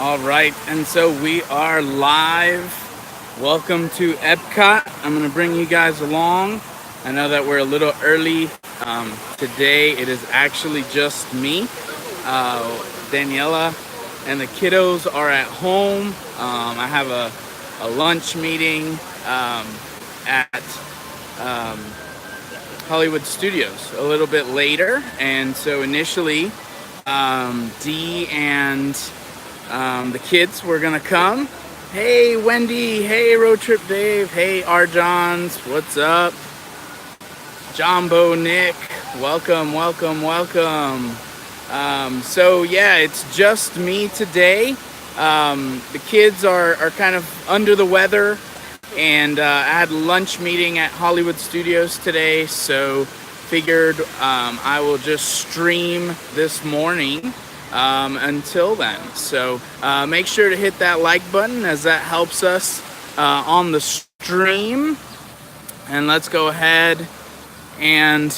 All right, and so we are live. Welcome to Epcot. I'm going to bring you guys along. I know that we're a little early today. It is actually just me. Daniela and the kiddos are at home. I have a lunch meeting at Hollywood Studios a little bit later. And so initially, Dee and the kids were gonna come. Hey Wendy, hey Road Trip Dave, hey Arjons, what's up? Jumbo Nick, welcome. So yeah, it's just me today. The kids are kind of under the weather, and I had a lunch meeting at Hollywood Studios today, so figured I will just stream this morning until then. So make sure to hit that like button, as that helps us on the stream. And let's go ahead and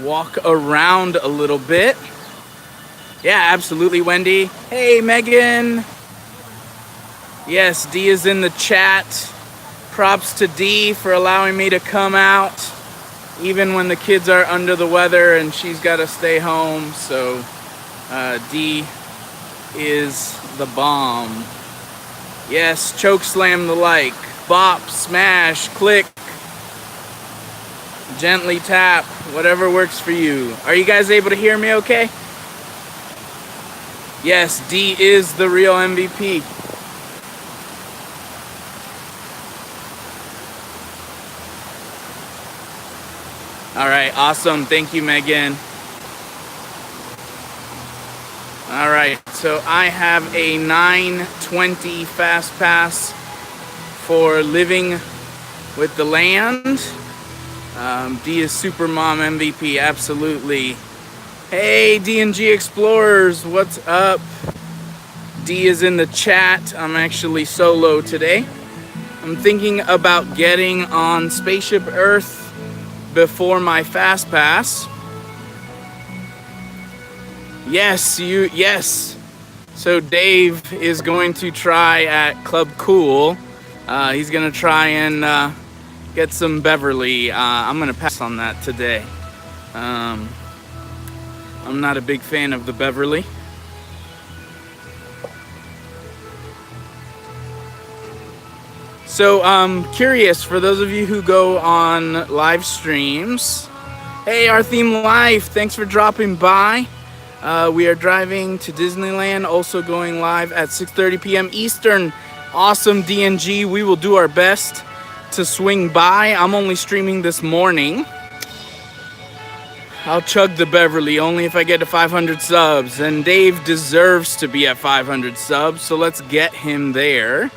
walk around a little bit. Yeah, absolutely, Wendy. Hey, Megan. Yes, Dee is in the chat. Props to Dee for allowing me to come out even when the kids are under the weather and she's got to stay home. So Dee is the bomb. Yes, choke slam the like, bop, smash, click, gently tap, whatever works for you. Are you guys able to hear me okay? Yes, Dee is the real MVP. All right, awesome. Thank you, Megan. All right, so I have a 9:20 fast pass for Living with the Land. Dee is Super Mom MVP, absolutely. Hey, D&G Explorers, what's up? Dee is in the chat. I'm actually solo today. I'm thinking about getting on Spaceship Earth before my fast pass. Yes. So Dave is going to try at Club Cool. He's gonna try and get some Beverly. I'm gonna pass on that today. I'm not a big fan of the Beverly. So curious, for those of you who go on live streams, hey, our theme life, thanks for dropping by. We are driving to Disneyland, also going live at 6:30 p.m. Eastern. Awesome, DNG. We will do our best to swing by. I'm only streaming this morning. I'll chug the Beverly only if I get to 500 subs. And Dave deserves to be at 500 subs, so let's get him there.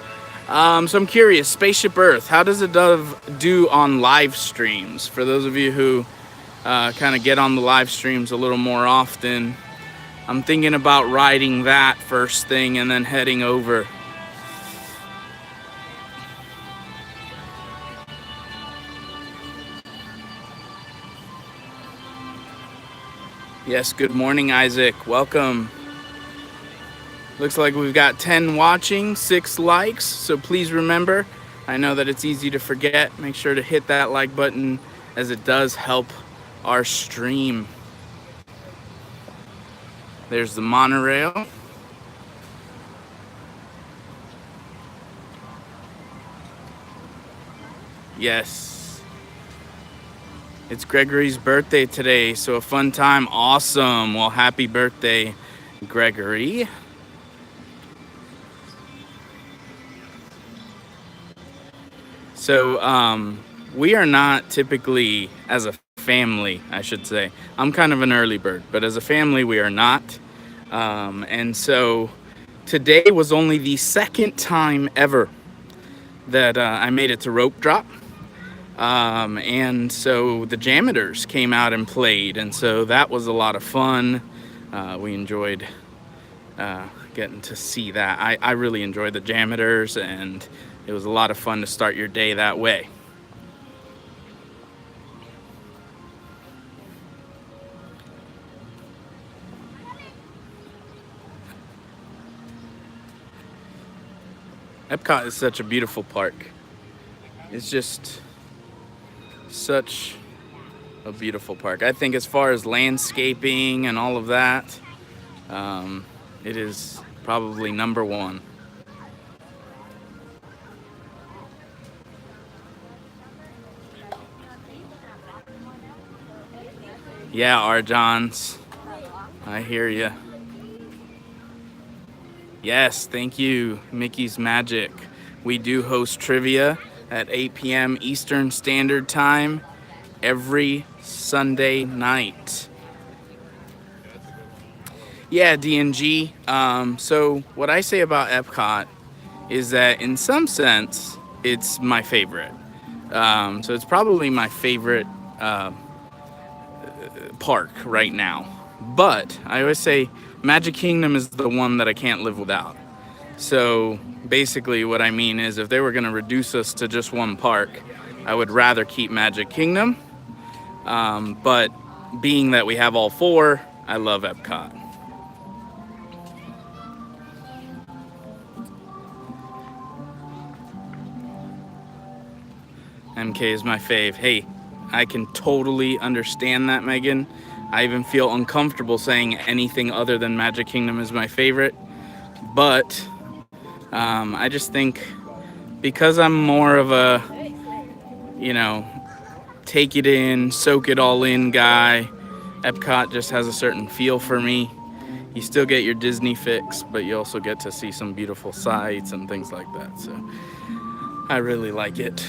So I'm curious, Spaceship Earth, how does it do on live streams? For those of you who kind of get on the live streams a little more often, I'm thinking about riding that first thing and then heading over. Yes, good morning, Isaac. Welcome. Looks like we've got 10 watching, 6 likes. So please remember, I know that it's easy to forget. Make sure to hit that like button, as it does help our stream. There's the monorail. Yes. It's Gregory's birthday today, so a fun time. Awesome. Well, happy birthday, Gregory. So we are not typically, as a family, I should say, I'm kind of an early bird, but as a family we are not. And so today was only the second time ever that I made it to rope drop. And so the Jammers came out and played, and so that was a lot of fun. We enjoyed getting to see that. I really enjoyed the Jammers, and it was a lot of fun to start your day that way. Epcot is such a beautiful park. It's just such a beautiful park. I think as far as landscaping and all of that, it is probably number one. Yeah, R. Johns, I hear you. Yes, thank you, Mickey's Magic. We do host trivia at 8 p.m. Eastern Standard Time every Sunday night. Yeah, DNG. So what I say about Epcot is that in some sense, it's my favorite. So it's probably my favorite park right now. But I always say Magic Kingdom is the one that I can't live without. So basically what I mean is if they were going to reduce us to just one park, I would rather keep Magic Kingdom. But being that we have all four, I love Epcot. MK is my fave. Hey, I can totally understand that, Megan. I even feel uncomfortable saying anything other than Magic Kingdom is my favorite. But I just think because I'm more of a, take it in, soak it all in guy, Epcot just has a certain feel for me. You still get your Disney fix, but you also get to see some beautiful sights and things like that. So I really like it.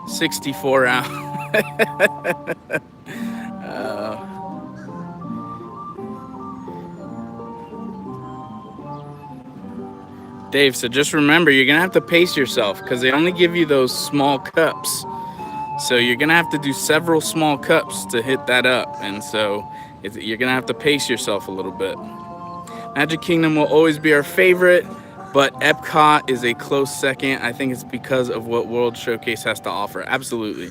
$64 Dave, so just remember, you're going to have to pace yourself because they only give you those small cups. So you're going to have to do several small cups to hit that up. And so you're going to have to pace yourself a little bit. Magic Kingdom will always be our favorite, but Epcot is a close second. I think it's because of what World Showcase has to offer. Absolutely.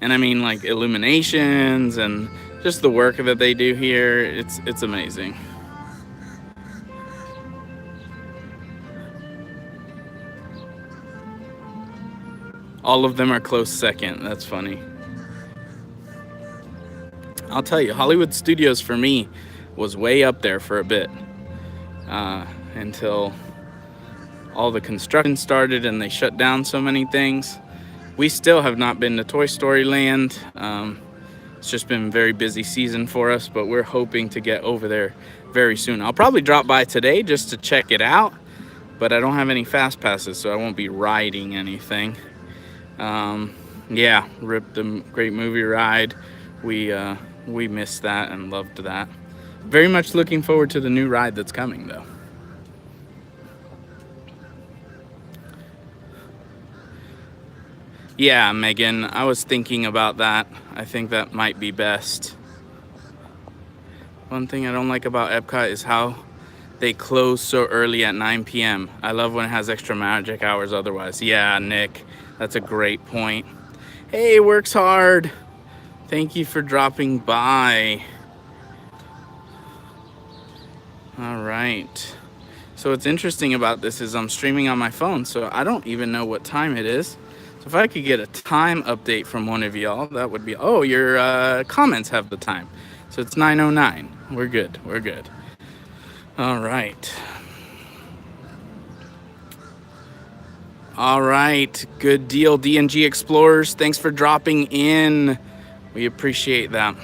And I mean, like illuminations and just the work that they do here. It's amazing. All of them are close second. That's funny. I'll tell you, Hollywood Studios for me was way up there for a bit until all the construction started and they shut down so many things. We still have not been to Toy Story Land. It's just been a very busy season for us, but we're hoping to get over there very soon. I'll probably drop by today just to check it out, but I don't have any fast passes, so I won't be riding anything. Yeah, Rip the Great Movie Ride. We missed that and loved that. Very much looking forward to the new ride that's coming, though. Yeah, Megan, I was thinking about that. I think that might be best. One thing I don't like about Epcot is how they close so early at 9 p.m. I love when it has extra magic hours otherwise. Yeah, Nick, that's a great point. Hey, Works Hard. Thank you for dropping by. All right. So what's interesting about this is I'm streaming on my phone, so I don't even know what time it is. So if I could get a time update from one of y'all, that would be, oh, your comments have the time. So it's 9:09. We're good. We're good. All right. All right. Good deal, DNG Explorers. Thanks for dropping in. We appreciate that.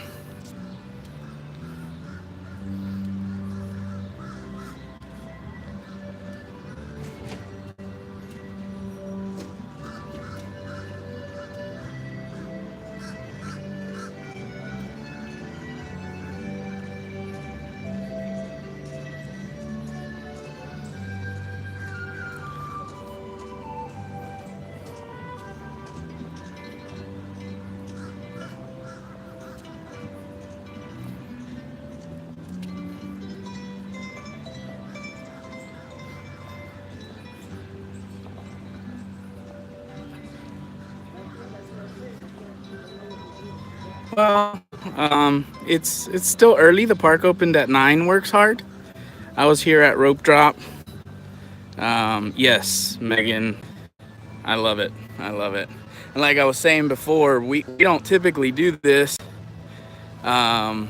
Well, it's still early. The park opened at 9. Works hard. I was here at rope drop. Yes, Megan, I love it. I love it. And like I was saying before, we don't typically do this. Um,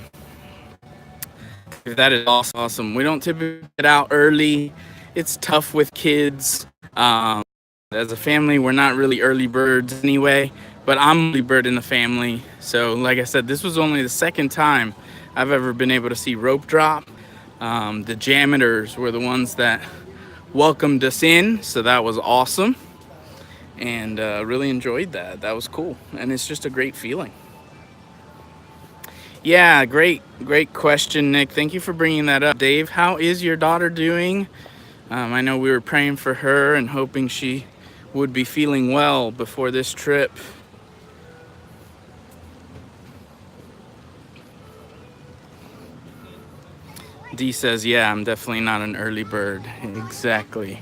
that is awesome. We don't typically get out early. It's tough with kids. As a family, we're not really early birds anyway, but I'm early bird in the family. So, like I said, this was only the second time I've ever been able to see rope drop. The janitors were the ones that welcomed us in, so that was awesome, and really enjoyed that. That was cool, and it's just a great feeling. Yeah, great question, Nick. Thank you for bringing that up. Dave, how is your daughter doing? I know we were praying for her and hoping she would be feeling well before this trip. D says, yeah, I'm definitely not an early bird. Exactly.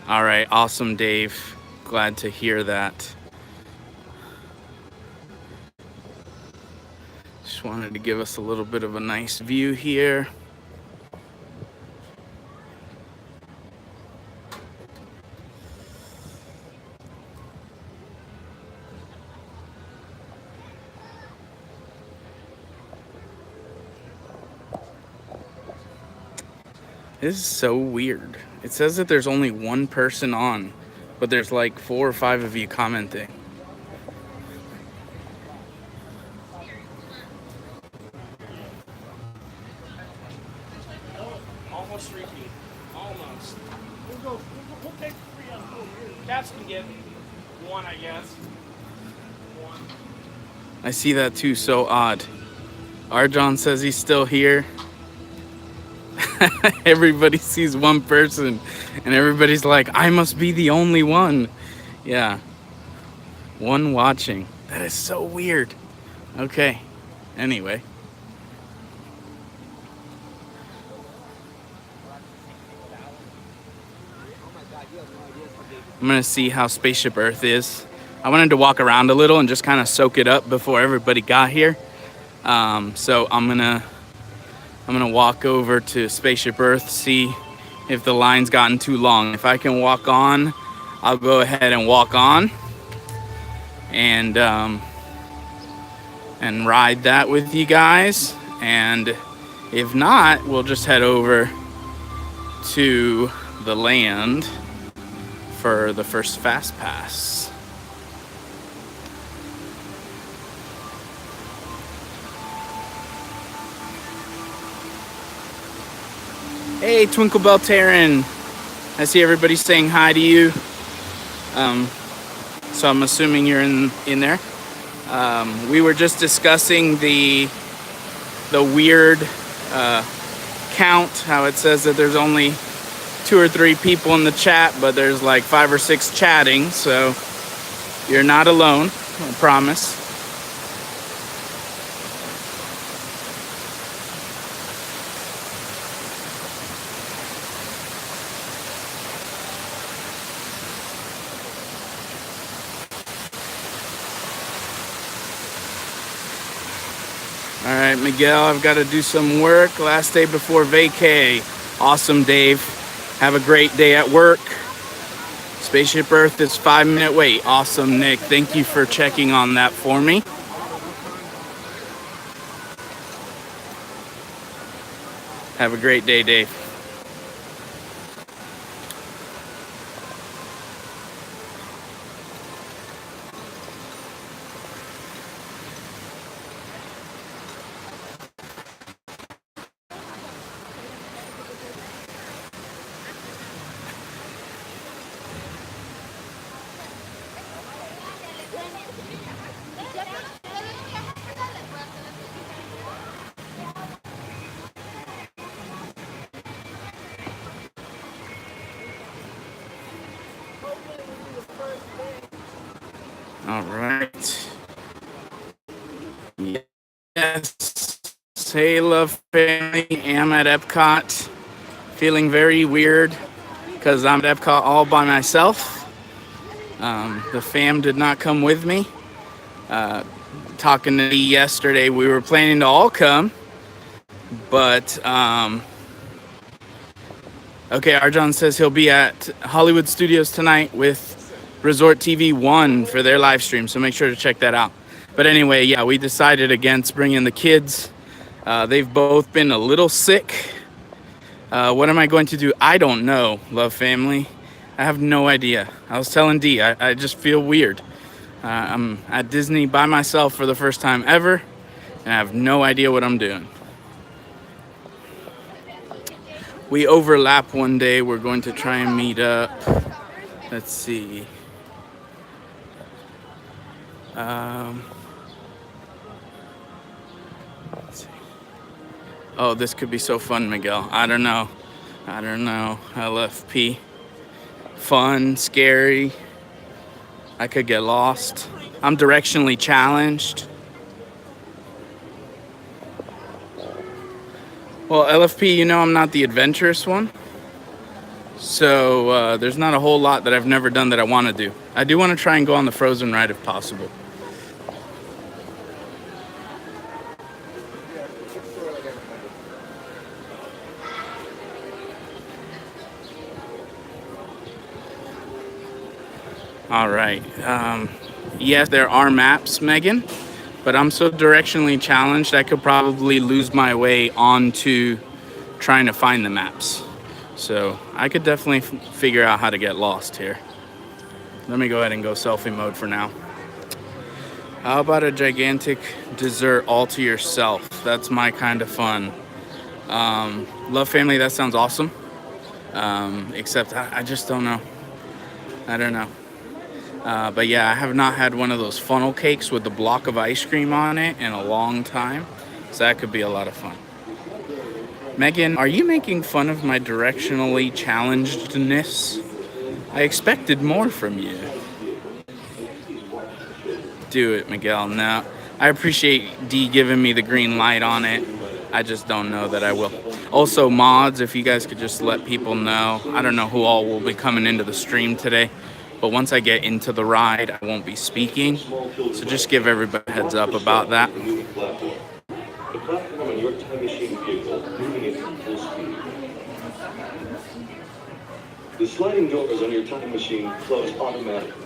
All right, awesome, Dave. Glad to hear that. Just wanted to give us a little bit of a nice view here. This is so weird. It says that there's only one person on, but there's like 4 or 5 of you commenting. Almost repeat. Almost. We'll take 3 on 4. Cats can get 1, I guess. 1. I see that too, so odd. Arjon says he's still here. Everybody sees one person and everybody's like, I must be the only one. Yeah. One watching. That is so weird. Okay. Anyway. I'm going to see how Spaceship Earth is. I wanted to walk around a little and just kind of soak it up before everybody got here. So I'm gonna walk over to Spaceship Earth, see if the line's gotten too long. If I can walk on, I'll go ahead and walk on and ride that with you guys. And if not, we'll just head over to the land for the first fast pass. Hey, Twinkle Bell Terran. I see everybody saying hi to you. So I'm assuming you're in there. We were just discussing the weird count, how it says that there's only 2 or 3 people in the chat, but there's like 5 or 6 chatting. So you're not alone, I promise. All right, Miguel, I've got to do some work. Last day before vacay. Awesome, Dave. Have a great day at work. Spaceship Earth is 5-minute wait. Awesome, Nick. Thank you for checking on that for me. Have a great day, Dave. All right. Yes. Hey, love family. I'm at Epcot. Feeling very weird because I'm at Epcot all by myself. The fam did not come with me. Talking to me yesterday, we were planning to all come, but okay, Arjan says he'll be at Hollywood Studios tonight with Resort TV 1 for their live stream, so make sure to check that out. But anyway, yeah, we decided against bringing the kids. They've both been a little sick. What am I going to do? I don't know, Love Family. I have no idea. I was telling Dee, I just feel weird. I'm at Disney by myself for the first time ever, and I have no idea what I'm doing. We overlap one day. We're going to try and meet up. Let's see. Let's see. Oh, this could be so fun, Miguel. I don't know. LFP. Fun, scary. I could get lost. I'm directionally challenged. Well, LFP, you know I'm not the adventurous one. So there's not a whole lot that I've never done that I want to do. I do want to try and go on the Frozen ride if possible. All right. Yes, there are maps, Megan, but I'm so directionally challenged I could probably lose my way onto trying to find the maps. So I could definitely figure out how to get lost here. Let me go ahead and go selfie mode for now. How about a gigantic dessert all to yourself? That's my kind of fun. Love Family, that sounds awesome. Except I just don't know. I don't know. But yeah, I have not had one of those funnel cakes with the block of ice cream on it in a long time. So that could be a lot of fun. Megan, are you making fun of my directionally challengedness? I expected more from you. Do it, Miguel. No, I appreciate Dee giving me the green light on it. I just don't know that I will. Also, mods, if you guys could just let people know. I don't know who all will be coming into the stream today, but once I get into the ride, I won't be speaking. So just give everybody a heads up about that. The platform on your time machine vehicle moving at full speed. The sliding doors on your time machine close automatically.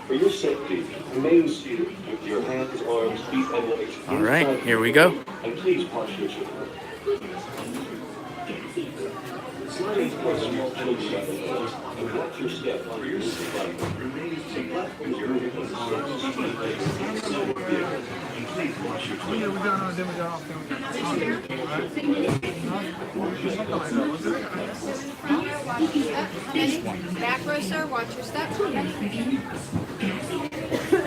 For your safety, remain seated with your hands, arms, feet, and legs. All right, here we go. And please watch your children. Sliding doors on your time machine close and watch your step for your safety. Remain seated with your hands, arms, feet, and legs inside the vehicle. Please watch your children. Back row, sir. Watch your step.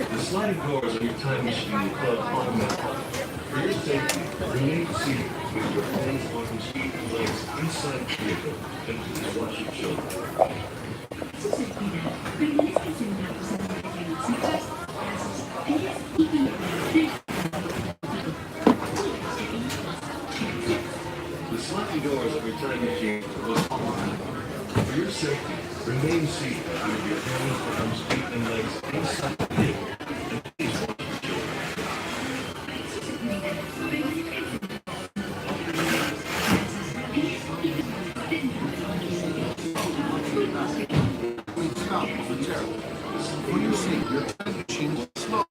The sliding doors on your time machine will close automatically. For your safety, remain seated with your hands, arms, feet, and legs inside the vehicle, and please watch your children. The sliding doors of your time machine will close automatically. For your safety, remain seated with your hands, arms, feet, and legs inside the vehicle, and please watch your children. When you see your time machine slow,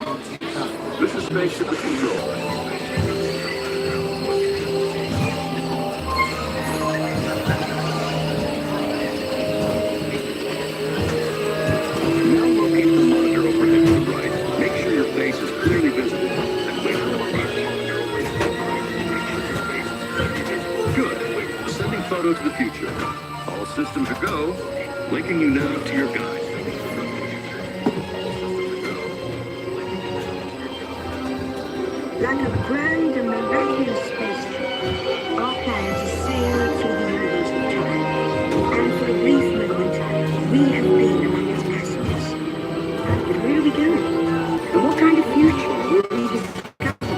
This is Spaceship Control. Now locate the monitor overhead to the right. Make sure your face is clearly visible. And wait for the monitor over to the right. Make sure your face is clearly visible. Good. Sending photo to the future. All systems are go. Linking you now to your guide. Like a grand and miraculous space trip, our plan is to sail through the universe of time. And for a brief moment, we have been among its passengers. But where are we going? And what kind of future will we discover?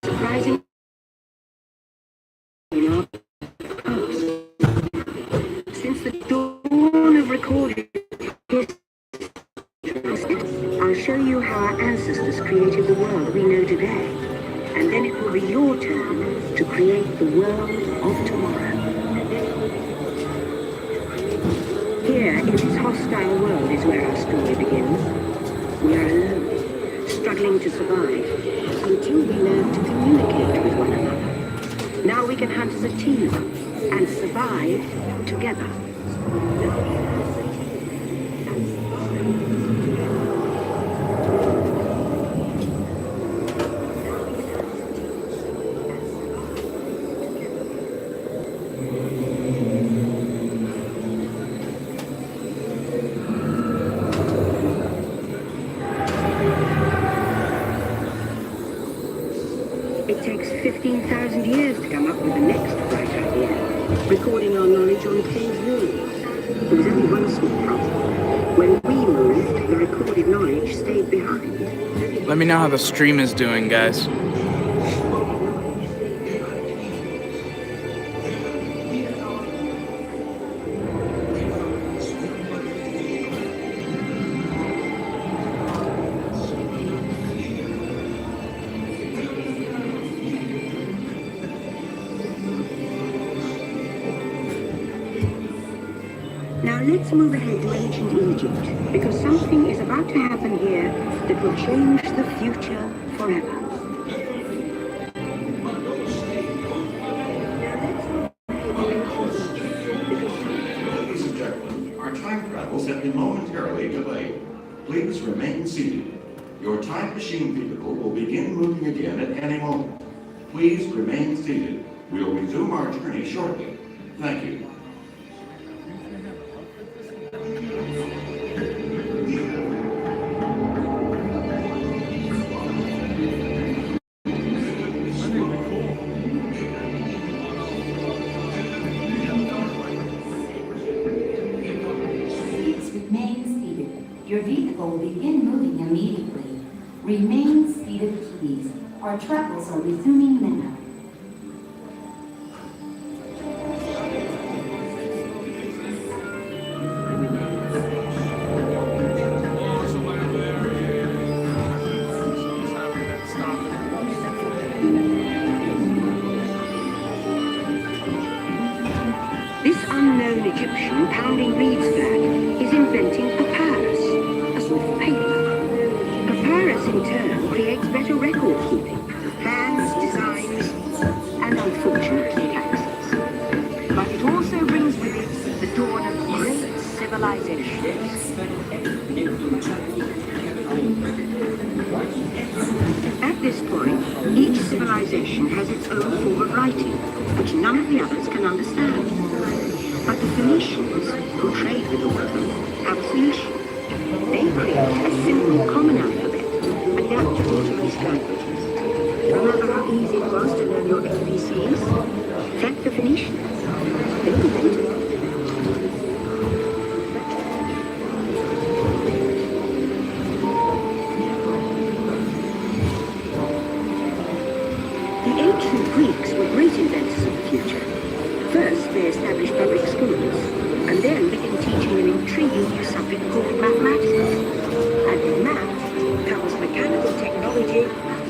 Surprising in our past. Since the dawn of recorded history, as a team and survived together. It takes 15,000 years to come up with the next bright idea, recording our knowledge on cave walls. There was only one small problem. When we moved, the recorded knowledge stayed behind. Let me know how the stream is doing, guys. Now let's move ahead to ancient Egypt, because something is about to happen here that will change the future forever. Ladies and gentlemen, our time travels have been momentarily delayed. Please remain seated. Your time machine vehicle will begin moving again at any moment. Please remain seated. We'll resume our journey shortly. Thank you. Your vehicle will begin moving immediately. Remain seated, please. Our travels are resuming now. This unknown Egyptian pounding reeds flag is inventing papyrus, a sort of paper. Papyrus in turn creates better record keeping, plans, designs, and unfortunately taxes. But it also brings with it the dawn of great civilizations. At this point, each civilization has its own form of writing, which none of the others can understand. But the Phoenicians, who trade with all of them, have a solution. They create a simple common alphabet, adaptable to most languages. Remember how easy it was to learn your ABCs? Thank the Phoenicians. They invented it. The ancient Greeks were great inventors of the future. First, they established public schools, and then began teaching an intriguing new subject called mathematics. And with math comes mechanical technology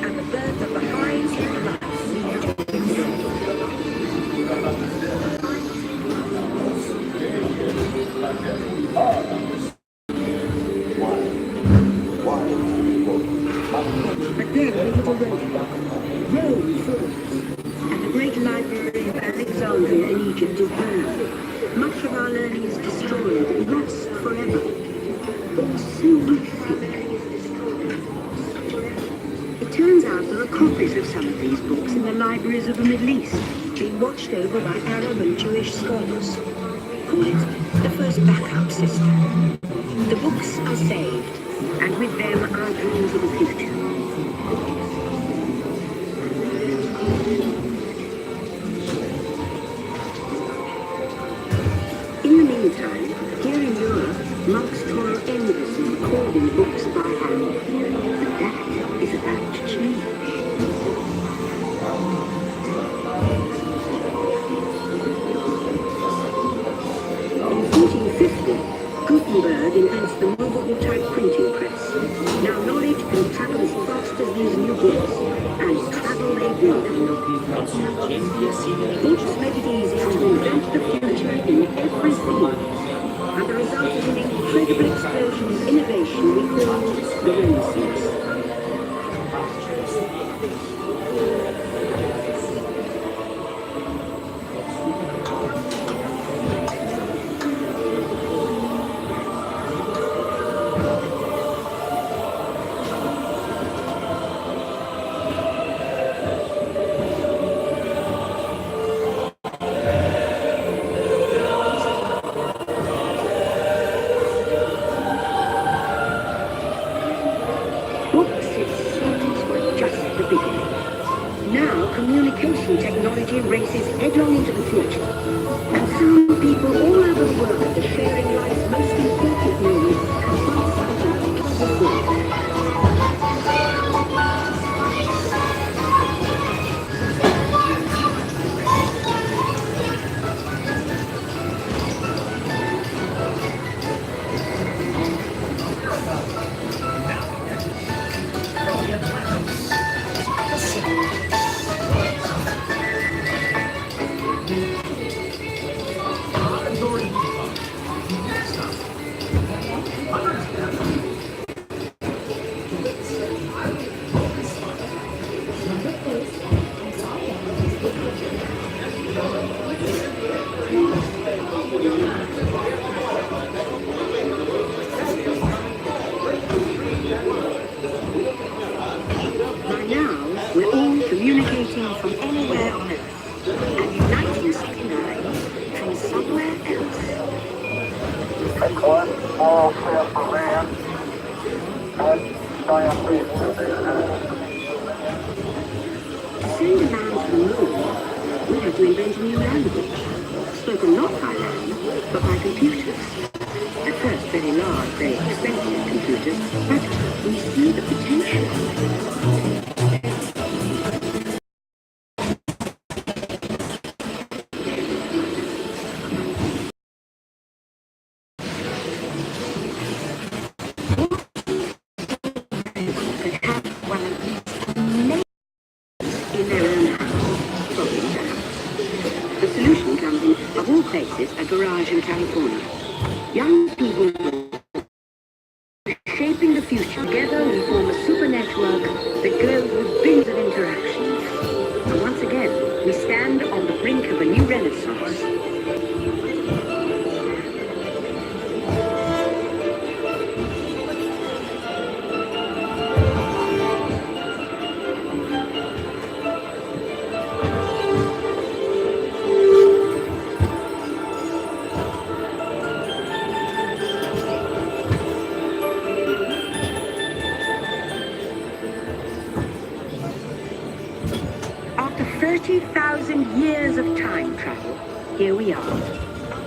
and the birth of the high-tech life we enjoy today. But then we hit a roadblock. Rome falls, and the great library of Alexandria in Egypt is burned. Much of our learning is destroyed and lost forever. Or so we think. It turns out there are copies of some of these books in the libraries of the Middle East, being watched over by Arab and Jewish scholars. Call it the first backup system. The books are saved, and with them our dreams of the future. In the meantime, here in Europe, monks toil endlessly recording books by hand. But that is about to change. In 1450, Gutenberg invents the movable type printing press. Now knowledge can travel as fast as these new books, and travel they will. Books make it easier to invent the future in every field, and the result is an incredible explosion of innovation we call the Renaissance. races headlong into the future. And soon people all over the world are sharing life's most important moments one second before. By now, we're all communicating from anywhere on Earth and uniting signally from somewhere else. Take one small step for man, one giant leap for mankind. To send a man to the moon, we had to invent a new language, spoken not by man, but by computers. At first, very large, very expensive computers, but we see the potential. Could have one of these amazing in their own house, probably the house. The solution comes in, of all places, a garage in California. Young people shaping the future. Together we form a super network that glows with billions of interactions. And once again, we stand on the brink of a new renaissance. After 30,000 years of time travel, here we are,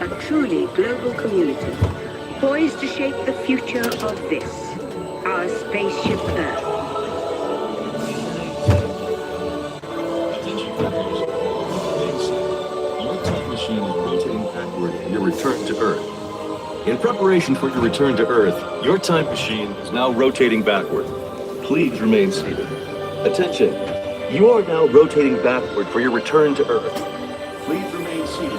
a truly global community, poised to shape the future of this, our spaceship Earth. Your time machine is rotating backward for your return to Earth. In preparation for your return to Earth, your time machine is now rotating backward. Please remain seated. Attention. You are now rotating backward for your return to Earth. Please remain seated.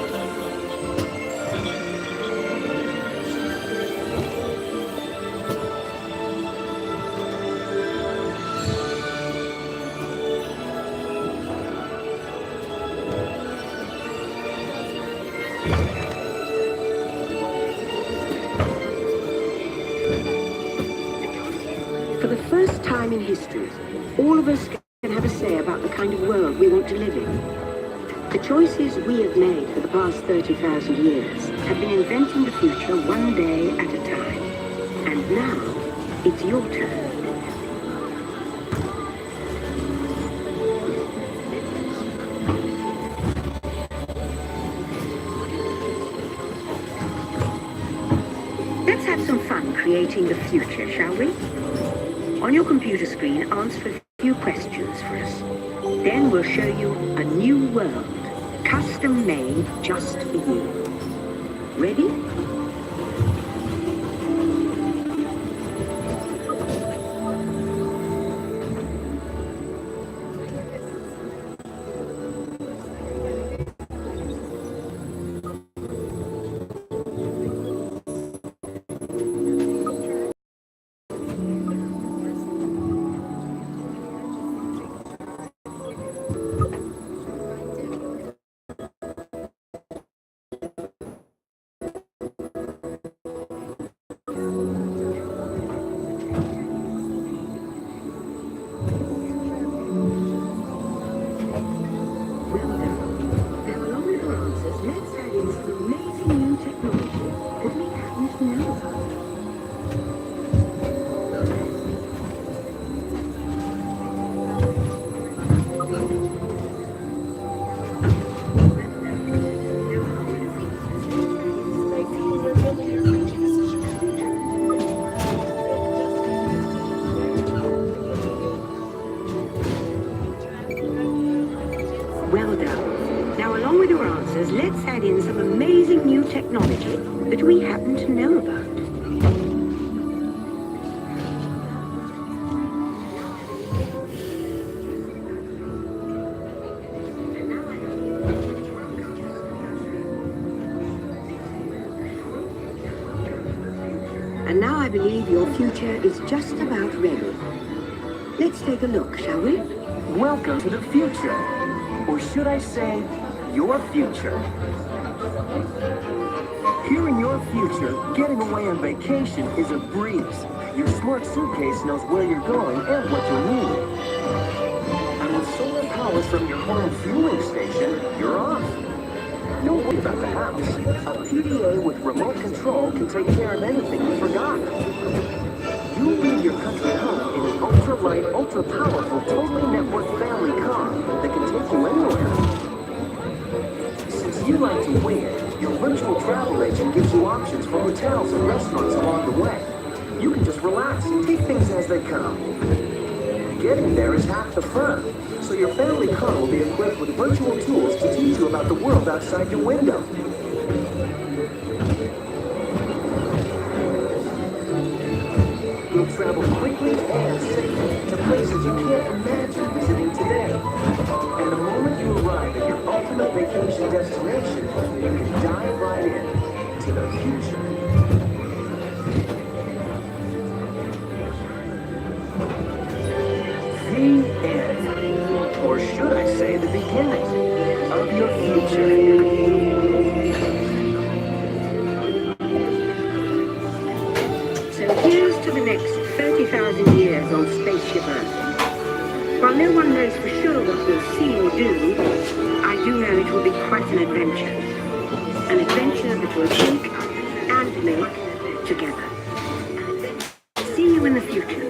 For the first time in history, all of us can have a say about the kind of world we want to live in. The choices we have made for the past 30,000 years have been inventing the future one day at a time. And now, it's your turn. Let's have some fun creating the future, shall we? On your computer screen, answer a few questions for us. Then we'll show you a new world, custom made just for you. Ready? travelers, let's add in some amazing new technology that we happen to know about. And now I believe your future is just about ready. Let's take a look, shall we? Welcome to the future. Or should I say, your future. Here in your future, getting away on vacation is a breeze. Your smart suitcase knows where you're going and what you need. And with solar power from your home fueling station, you're off. Don't worry about the house. A PDA with remote control can take care of anything you forgot. You leave your country home in an ultra-light, ultra-powerful, totally networked family car that can take you anywhere. Since you like to wing it, your virtual travel agent gives you options for hotels and restaurants along the way. You can just relax and take things as they come. Getting there is half the fun, so your family car will be equipped with virtual tools to teach you about the world outside your window. You'll travel quickly and safely to places you can't imagine visiting today. And the moment you arrive at your ultimate vacation destination, you can dive right in to the future. The end, or should I say the beginning, of your future. So here's to the next 30,000 years on Spaceship Earth. While no one knows for sure what we'll see or do, I do know it will be quite an adventure. An adventure that we'll take and make together. See you in the future.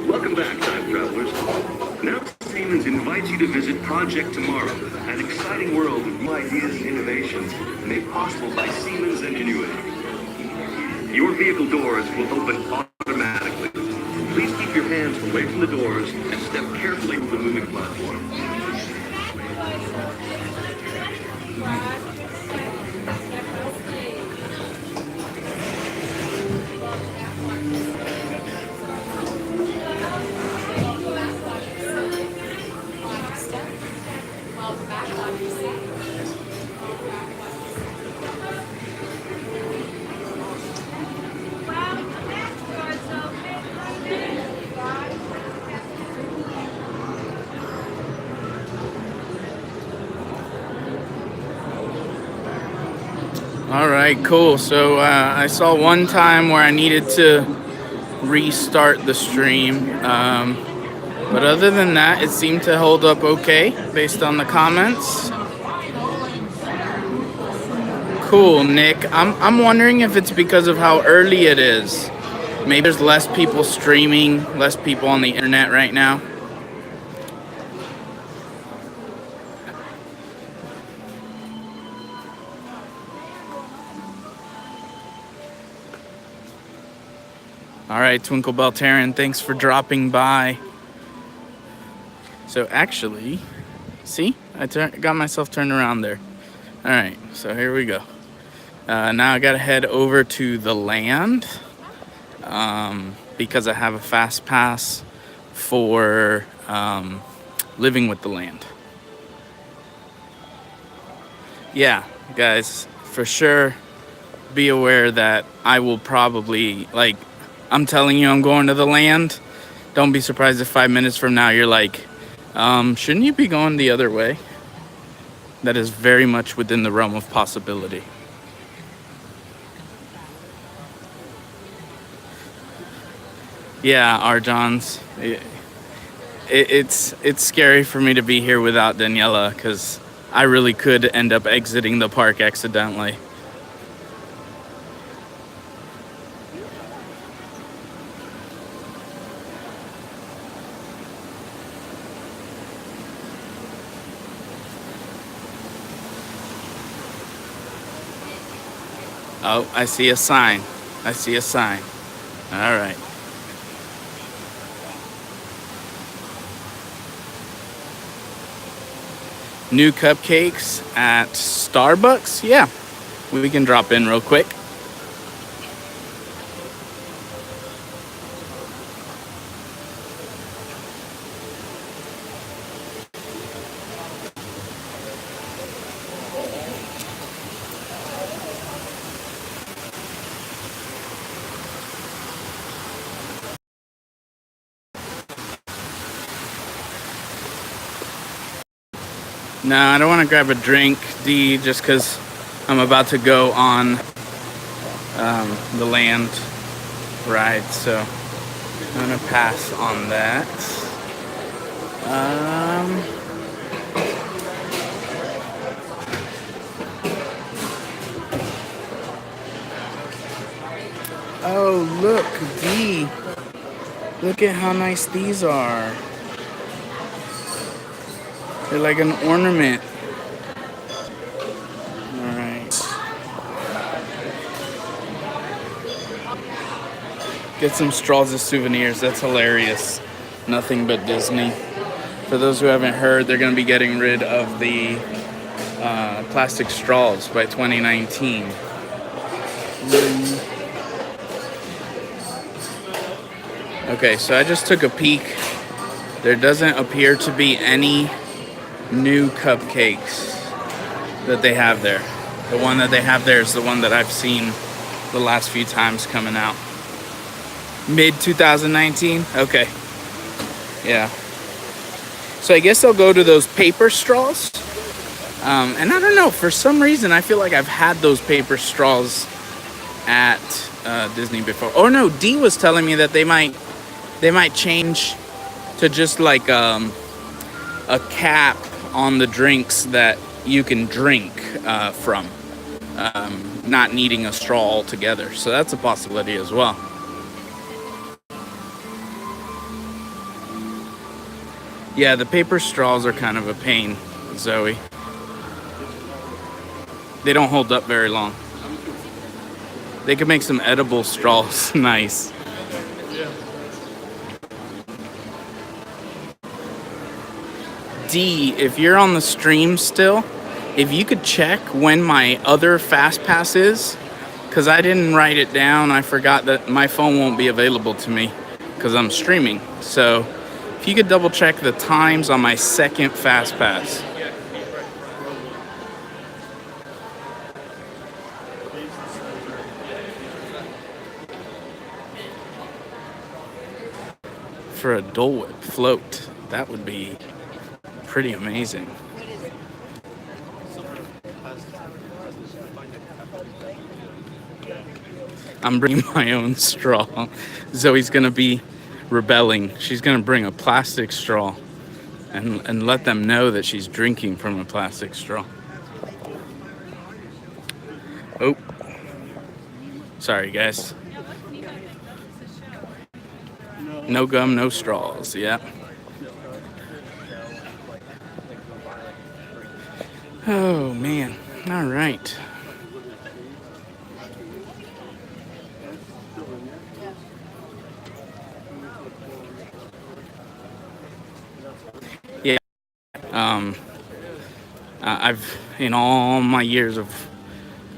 Welcome back, time travelers. Now Siemens invites you to visit Project Tomorrow, an exciting world of new ideas and innovations made possible by Siemens ingenuity. Your vehicle doors will open automatically. Please keep your hands away from the doors and step carefully to the moving platform. All right, cool. So I saw one time where I needed to restart the stream. But other than that, it seemed to hold up okay based on the comments. Cool, Nick. I'm wondering if it's because of how early it is. Maybe there's less people streaming, less people on the internet right now. All right, Twinkle Bell Terran, thanks for dropping by. So actually, see, I got myself turned around there. All right, so here we go. Now I gotta head over to the land because I have a fast pass for living with the land. Yeah, guys, for sure, be aware that I will probably, like, I'm telling you I'm going to the land. Don't be surprised if 5 minutes from now you're like, shouldn't you be going the other way? That is very much within the realm of possibility. Yeah, Arjons. It's scary for me to be here without Daniela because I really could end up exiting the park accidentally. Oh, I see a sign. I see a sign. All right. new cupcakes at Starbucks? Yeah, we can drop in real quick. No, I don't want to grab a drink, D, just because I'm about to go on the land ride, so I'm going to pass on that. Oh, look, D. Look at how nice these are. They're like an ornament. All right. Get some straws as souvenirs. That's hilarious. Nothing but Disney. For those who haven't heard, they're going to be getting rid of the plastic straws by 2019. Okay, so I just took a peek. There doesn't appear to be any new cupcakes that they have there. The one that they have there is the one that I've seen the last few times coming out. Mid 2019? Okay. Yeah. So I guess I'll go to those paper straws. And I don't know, for some reason I feel like I've had those paper straws at Disney before. Oh no, Dee was telling me that they might change to just like a cap on the drinks that you can drink from, not needing a straw altogether. So that's a possibility as well. Yeah, the paper straws are kind of a pain, Zoe. They don't hold up very long. They could make some edible straws nice. D, if you're on the stream still, if you could check when my other fast pass is, because I didn't write it down. I forgot that my phone won't be available to me because I'm streaming. So if you could double check the times on my second fast pass. For a Dole Whip float, that would be pretty amazing. I'm bringing my own straw. Zoe's gonna be rebelling. She's gonna bring a plastic straw and let them know that she's drinking from a plastic straw. Oh, sorry guys. No gum, no straws. Yeah. Oh man, all right. Yeah, I've, in all my years of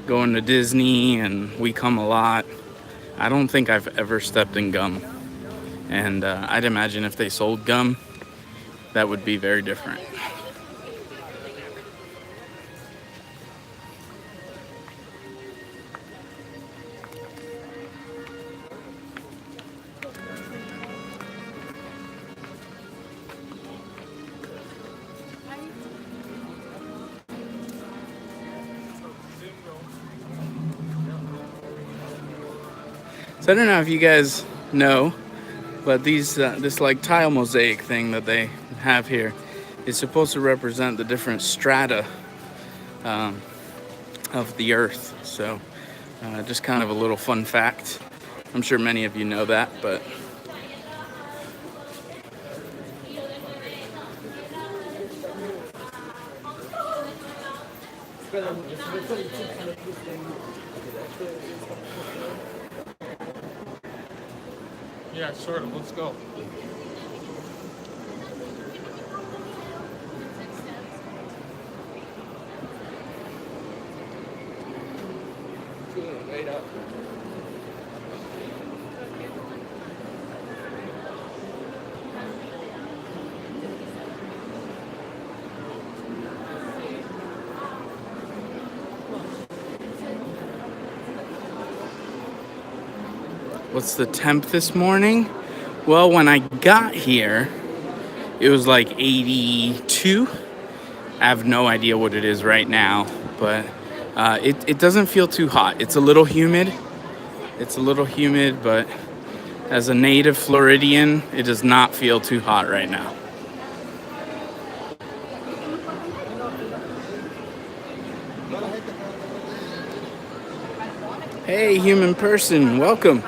going to Disney, and we come a lot, I don't think I've ever stepped in gum. And I'd imagine if they sold gum, that would be very different. So I don't know if you guys know, but these this like tile mosaic thing that they have here is supposed to represent the different strata of the Earth. So just kind of a little fun fact. I'm sure many of you know that, but Yeah, sort of. Let's go. Thank you. 1, Straight up. What's the temp this morning? Well, when I got here, it was like 82. I have no idea what it is right now, but it doesn't feel too hot. It's a little humid. But as a native Floridian, it does not feel too hot right now. Hey, human person, welcome.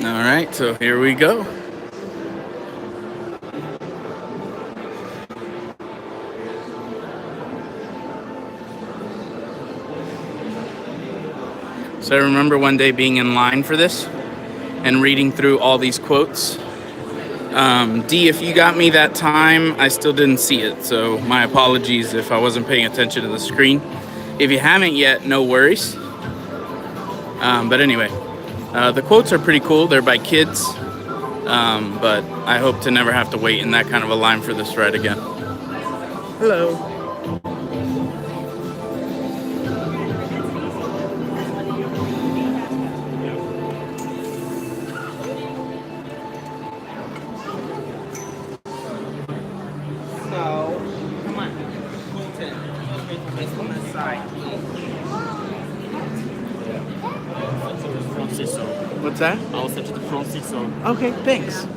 All right, so here we go. So I remember one day being in line for this and reading through all these quotes. D, if you got me that time, I still didn't see it, so my apologies if I wasn't paying attention to the screen. If you haven't yet, no worries. But anyway, the quotes are pretty cool. They're by kids, but I hope to never have to wait in that kind of a line for this ride again. Hello. What's that? I'll set to the front seat, so. Okay, thanks.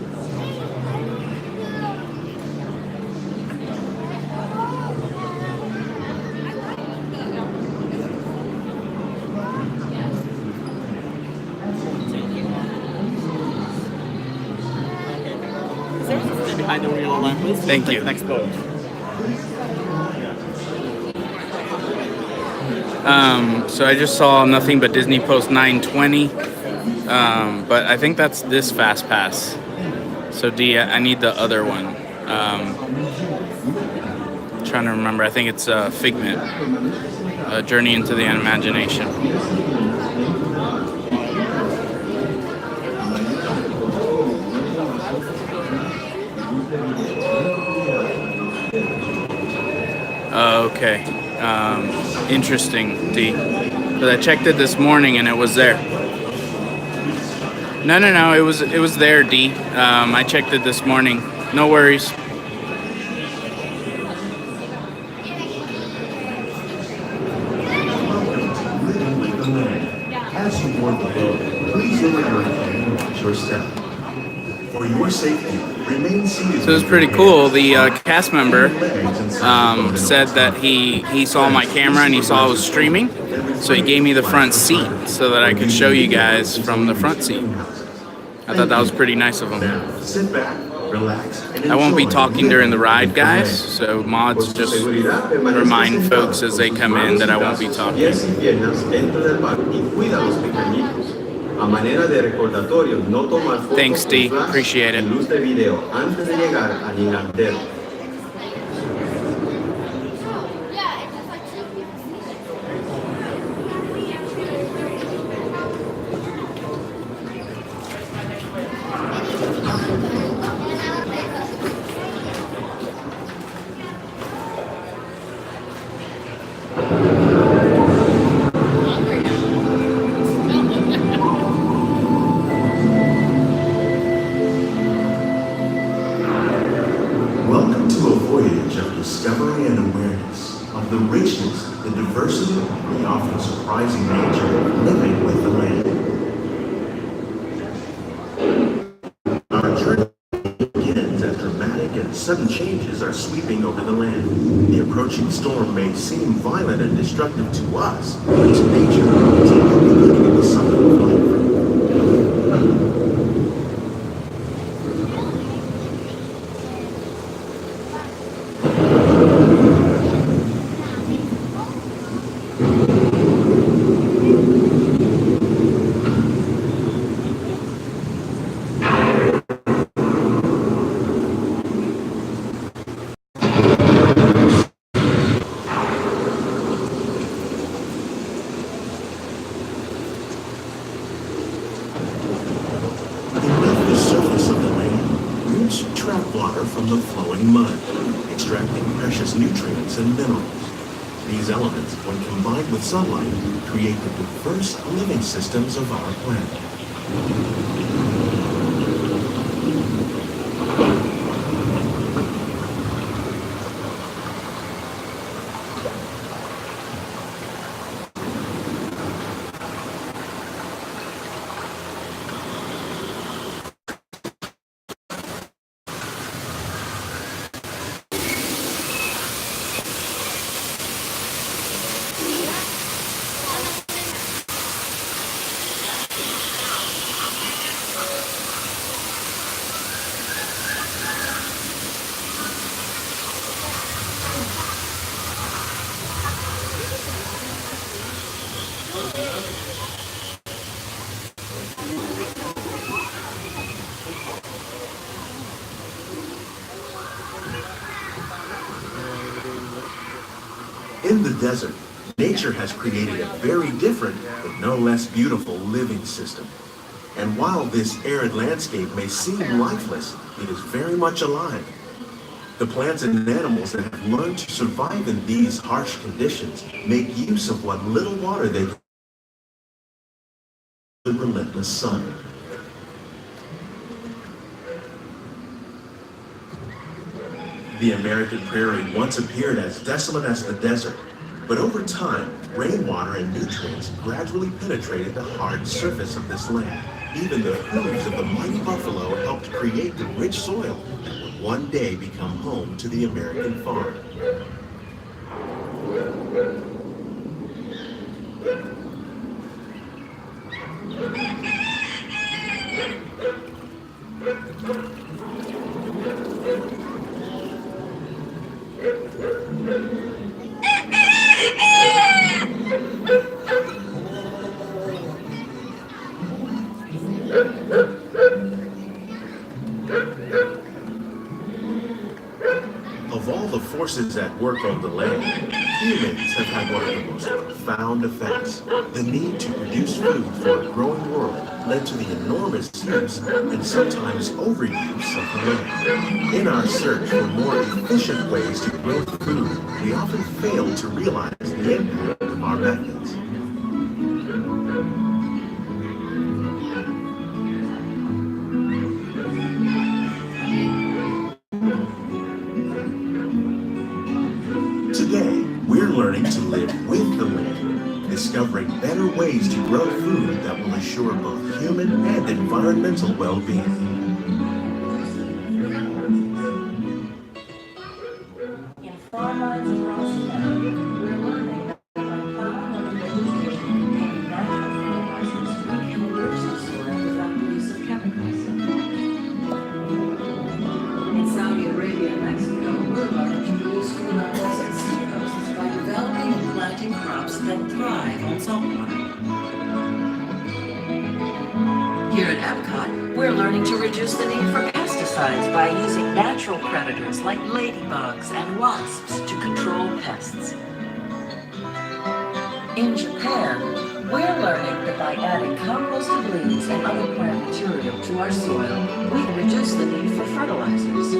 Stay behind the wheel line, please. Thank you. Next boat. So I just saw nothing but Disney Post 920, but I think that's this Fast Pass. So D, I need the other one. Trying to remember. I think it's Figment, Journey into the Imagination. Okay. Interesting, D. But I checked it this morning and it was there. No, it was there, D. I checked it this morning. No worries. As you board the boat, please lower your hand and watch your step. For your safety, remain seated. So it was pretty cool. The cast member said that he saw my camera and he saw I was streaming, so he gave me the front seat so that I could show you guys from the front seat. I thought that was pretty nice of him. Sit back, relax, and I won't be enjoy talking during the ride, guys, so mods just remind folks as they come in that I won't be talking. Thanks, D. Appreciate it. Welcome to a voyage of discovery and awareness of the richness, the diversity, the often surprising nature of living with the land. Our journey begins as dramatic and sudden changes are sweeping over the land. The approaching storm may seem violent and destructive to us, but to nature, it's a beginning of a cycle of life. from the flowing mud, extracting precious nutrients and minerals. These elements, when combined with sunlight, create the diverse living systems of our planet. In the desert, nature has created a very different, but no less beautiful living system. And while this arid landscape may seem lifeless, it is very much alive. The plants and animals that have learned to survive in these harsh conditions make use of what little water they get from the relentless sun. The American prairie once appeared as desolate as the desert, but over time, rainwater and nutrients gradually penetrated the hard surface of this land. Even the hooves of the mighty buffalo helped create the rich soil that would one day become home to the American farm. Of all the forces at work on the land, humans have had one of the most profound effects. The need to produce food for a growing world led to the enormous use and sometimes overuse of the land. In our search for more efficient ways to grow food, we often fail to realize the impact of our methods. Today, we're learning to live with the land, discovering better ways to grow food that will assure both human and environmental well-being. In farmlands across America, we're learning that by plowing under vegetation containing natural fertilizers, we can enrich the soil without the use of chemicals. In Saudi Arabia and Mexico, we're learning to produce food on desert seacoasts by developing and planting crops that thrive on saltwater. Here at Epcot, we're learning to reduce the need for pesticides by using natural predators like ladybugs and wasps to control pests. In Japan, we're learning that by adding composted leaves and other plant material to our soil, we can reduce the need for fertilizers.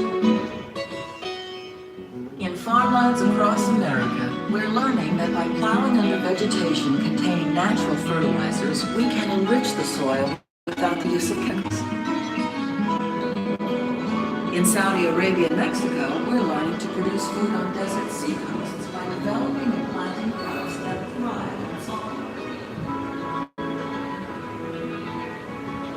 In farmlands across America, we're learning that by plowing under vegetation containing natural fertilizers, we can enrich the soil without the use of chemicals. In Saudi Arabia and Mexico, we're learning to produce food on desert seacoasts by developing and planting crops that thrive on saltwater.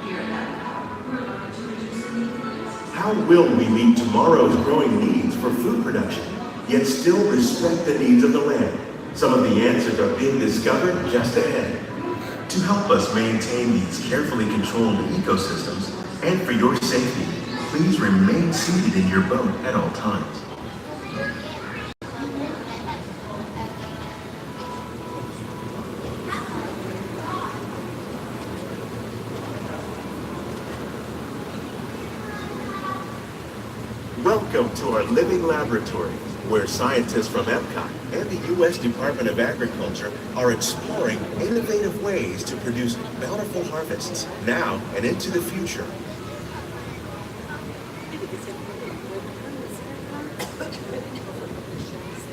Here at Epcot, we're learning to reduce the need for pesticides. How will we meet tomorrow's growing needs for food production, yet still respect the needs of the land? Some of the answers are being discovered just ahead. To help us maintain these carefully controlled ecosystems, and for your safety, please remain seated in your boat at all times. Welcome to our living laboratory, where scientists from Epcot and the U.S. Department of Agriculture are exploring innovative ways to produce bountiful harvests now and into the future.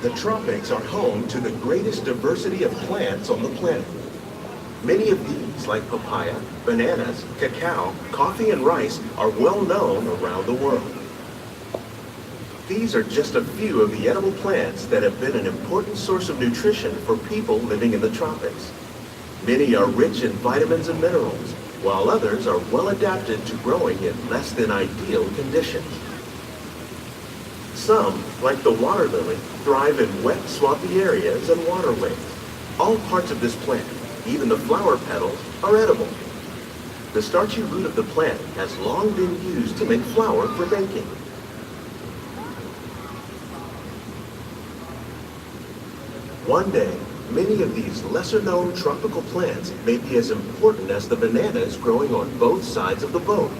the tropics are home to the greatest diversity of plants on the planet. Many of these, like papaya, bananas, cacao, coffee, and rice, are well known around the world. These are just a few of the edible plants that have been an important source of nutrition for people living in the tropics. Many are rich in vitamins and minerals, while others are well adapted to growing in less than ideal conditions. Some, like the water lily, thrive in wet, swampy areas and waterways. All parts of this plant, even the flower petals, are edible. The starchy root of the plant has long been used to make flour for baking. One day, many of these lesser-known tropical plants may be as important as the bananas growing on both sides of the boat.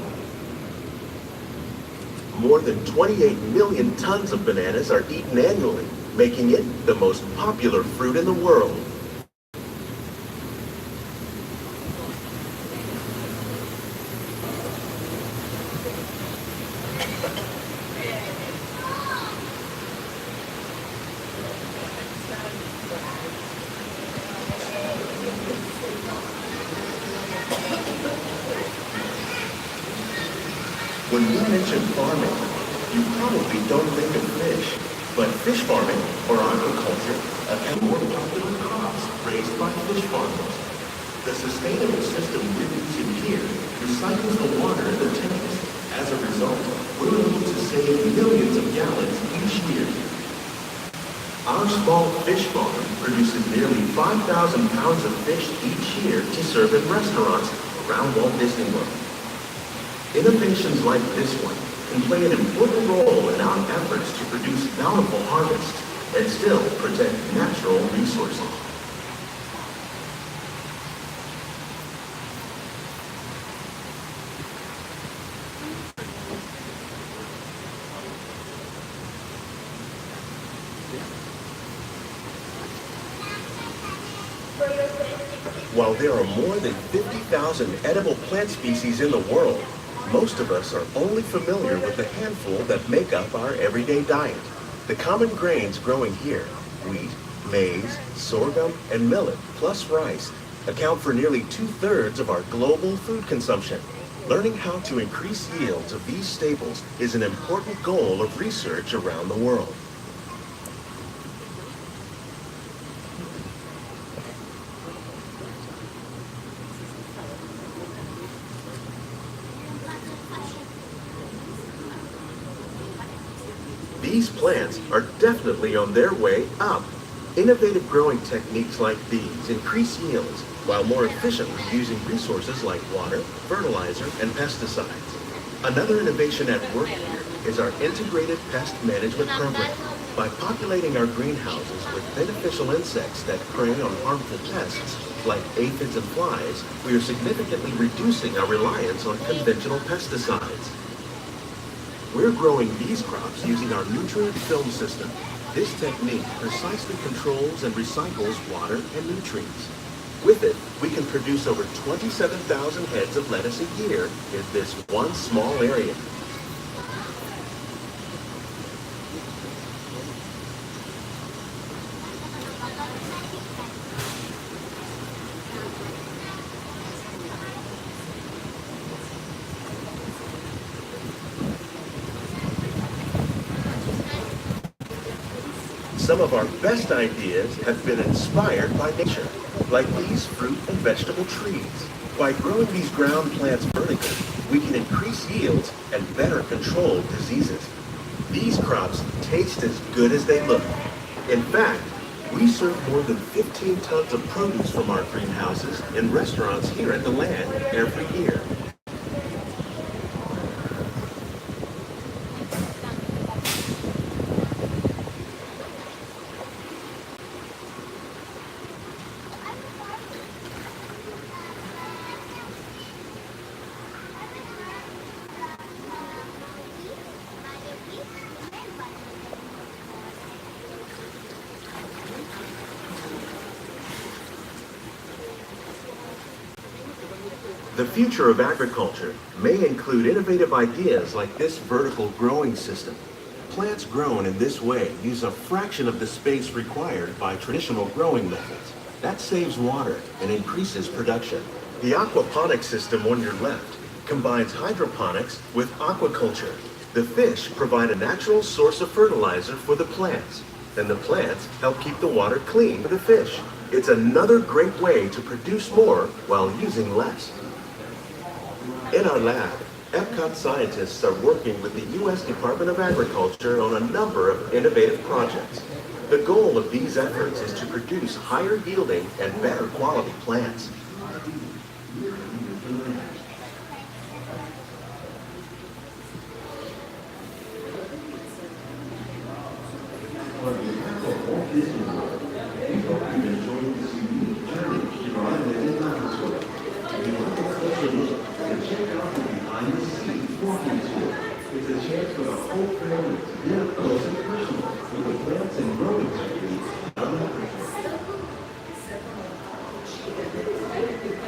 More than 28 million tons of bananas are eaten annually, making it the most popular fruit in the world. When we mention farming, you probably don't think of fish, but fish farming, or aquaculture, accounts for more popular crops raised by fish farmers. The sustainable system we're using here recycles the water in the tanks. As a result, we're able to save millions of gallons each year. Our small fish farm produces nearly 5,000 pounds of fish each year to serve in restaurants around Walt Disney World. Innovations like this one can play an important role in our efforts to produce bountiful harvests and still protect natural resources. While there are more than 50,000 edible plant species in the world, most of us are only familiar with the handful that make up our everyday diet. The common grains growing here, wheat, maize, sorghum, and millet, plus rice, account for nearly 2/3 of our global food consumption. Learning how to increase yields of these staples is an important goal of research around the world. These plants are definitely on their way up. Innovative growing techniques like these increase yields while more efficiently using resources like water, fertilizer, and pesticides. Another innovation at work here is our integrated pest management program. By populating our greenhouses with beneficial insects that prey on harmful pests like aphids and flies, we are significantly reducing our reliance on conventional pesticides. We're growing these crops using our nutrient film system. This technique precisely controls and recycles water and nutrients. With it, we can produce over 27,000 heads of lettuce a year in this one small area. Some of our best ideas have been inspired by nature, like these fruit and vegetable trees. By growing these ground plants vertically, we can increase yields and better control diseases. These crops taste as good as they look. In fact, we serve more than 15 tons of produce from our greenhouses in restaurants here at the land every year. The future of agriculture may include innovative ideas like this vertical growing system. plants grown in this way use a fraction of the space required by traditional growing methods. That saves water and increases production. The aquaponics system on your left combines hydroponics with aquaculture. The fish provide a natural source of fertilizer for the plants, and the plants help keep the water clean for the fish. It's another great way to produce more while using less. In our lab, Epcot scientists are working with the U.S. Department of Agriculture on a number of innovative projects. The goal of these efforts is to produce higher yielding and better quality plants. On behalf of Walt Disney World, we hope you've enjoyed this unique journey through our living laboratory. If you'd like a closer look, then check out the behind-the-scenes walking tour. It's a chance for the whole family to get up close and personal with the plants and growing techniques in our laboratory.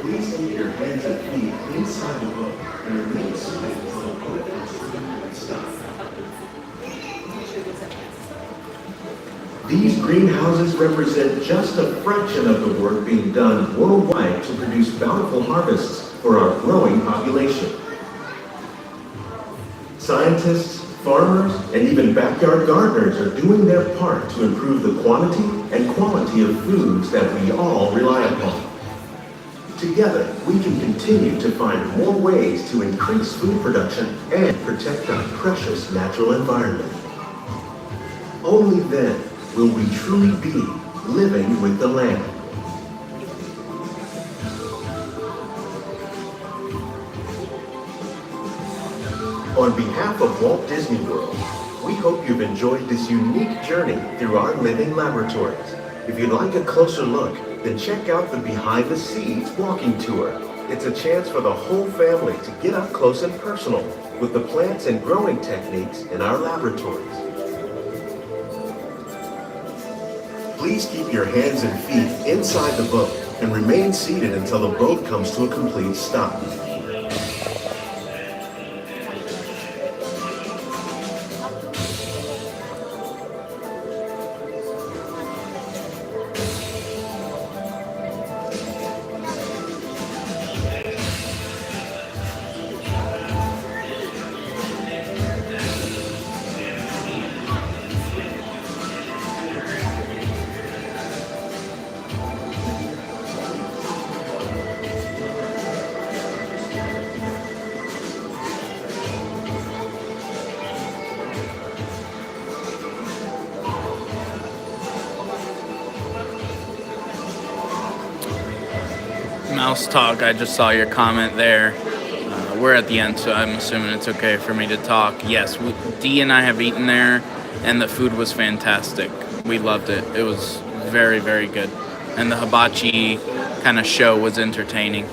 Please keep your hands and feet inside the boat and remain seated until the boat comes to a complete stop. These greenhouses represent just a fraction of the work being done worldwide to produce bountiful harvests for our growing population. Scientists, farmers, and even backyard gardeners are doing their part to improve the quantity and quality of foods that we all rely upon. Together, we can continue to find more ways to increase food production and protect our precious natural environment. Only then will we truly be living with the land. On behalf of Walt Disney World, we hope you've enjoyed this unique journey through our living laboratories. If you'd like a closer look, then check out the Behind the Scenes walking tour. It's a chance for the whole family to get up close and personal with the plants and growing techniques in our laboratories. Please keep your hands and feet inside the boat and remain seated until the boat comes to a complete stop. Mouse Talk, I just saw your comment there. We're at the end, so I'm assuming it's okay for me to talk. Yes, Dee and I have eaten there, and the food was fantastic. We loved it. It was very, very good. And the hibachi kind of show was entertaining.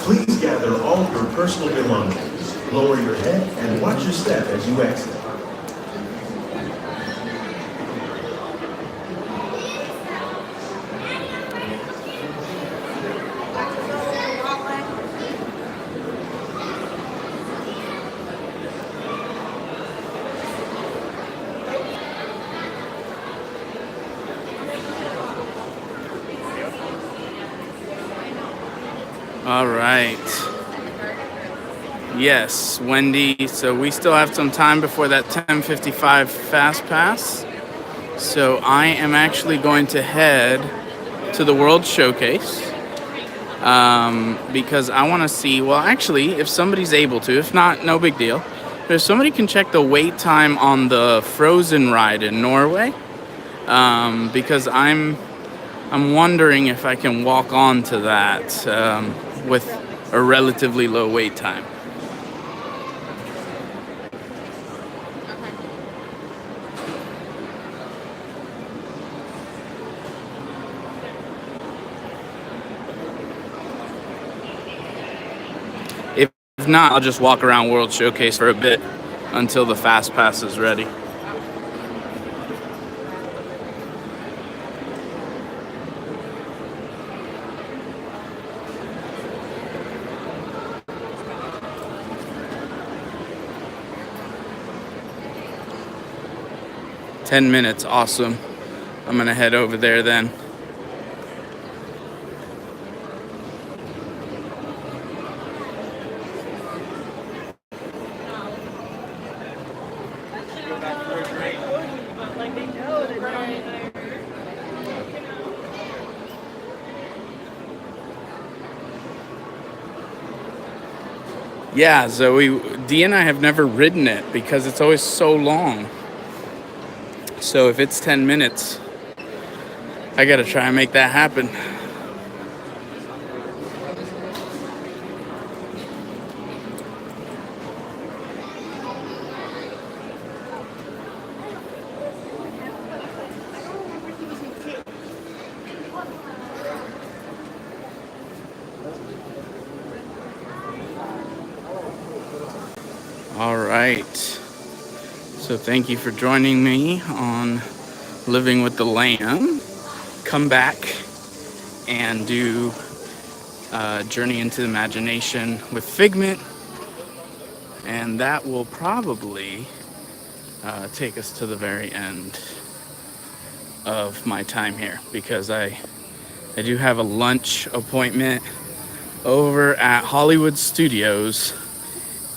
Please gather all your personal belongings. Lower your head and watch your step as you exit. All right. Yes, Wendy. So we still have some time before that 10:55 Fast Pass. So I am actually going to head to the World Showcase because I want to see, well, actually, if somebody's able to, if not, no big deal. But if somebody can check the wait time on the Frozen ride in Norway, because I'm wondering if I can walk on to that. with a relatively low wait time. If not, I'll just walk around World Showcase for a bit until the Fast Pass is ready. "10 minutes, awesome. I'm gonna head over there then." Yeah, Zoe, Dee and I have never ridden it because it's always so long. So if it's 10 minutes, I gotta try and make that happen. All right. So thank you for joining me on Living with the Lamb. Come back and do Journey into the Imagination with Figment, and that will probably take us to the very end of my time here, because I do have a lunch appointment over at Hollywood Studios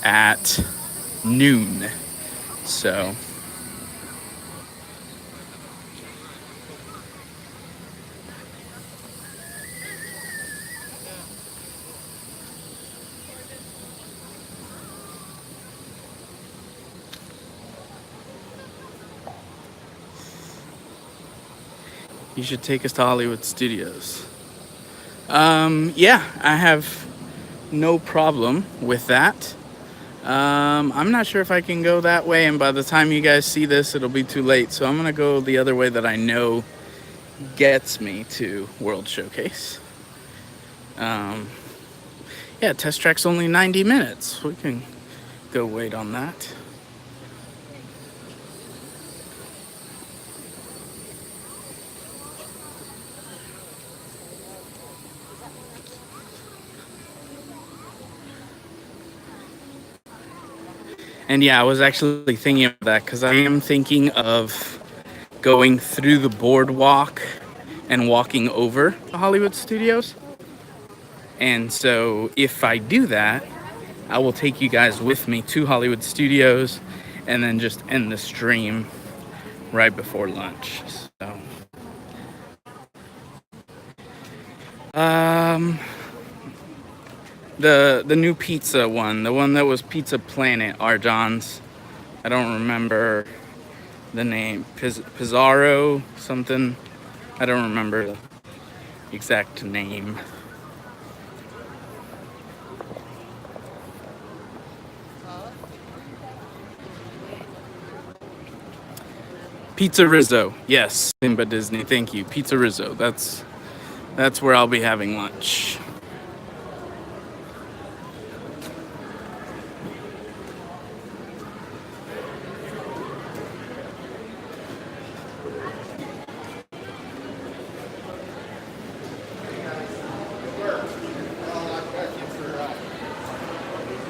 at noon. So you should take us to Hollywood Studios. Yeah, I have no problem with that. I'm not sure if I can go that way, and by the time you guys see this, it'll be too late. So I'm gonna go the other way that I know gets me to World Showcase. Yeah, test track's only 90 minutes. We can go wait on that. And yeah, I was actually thinking of that because I am thinking of going through the boardwalk and walking over to Hollywood Studios. And so if I do that, I will take you guys with me to Hollywood Studios and then just end the stream right before lunch. So, the new pizza one, the one that was Pizza Planet, Arjon's. I don't remember the name. Pizarro something. I don't remember the exact name. Pizza Rizzo, yes, Simba Disney, thank you. Pizza Rizzo, that's where I'll be having lunch.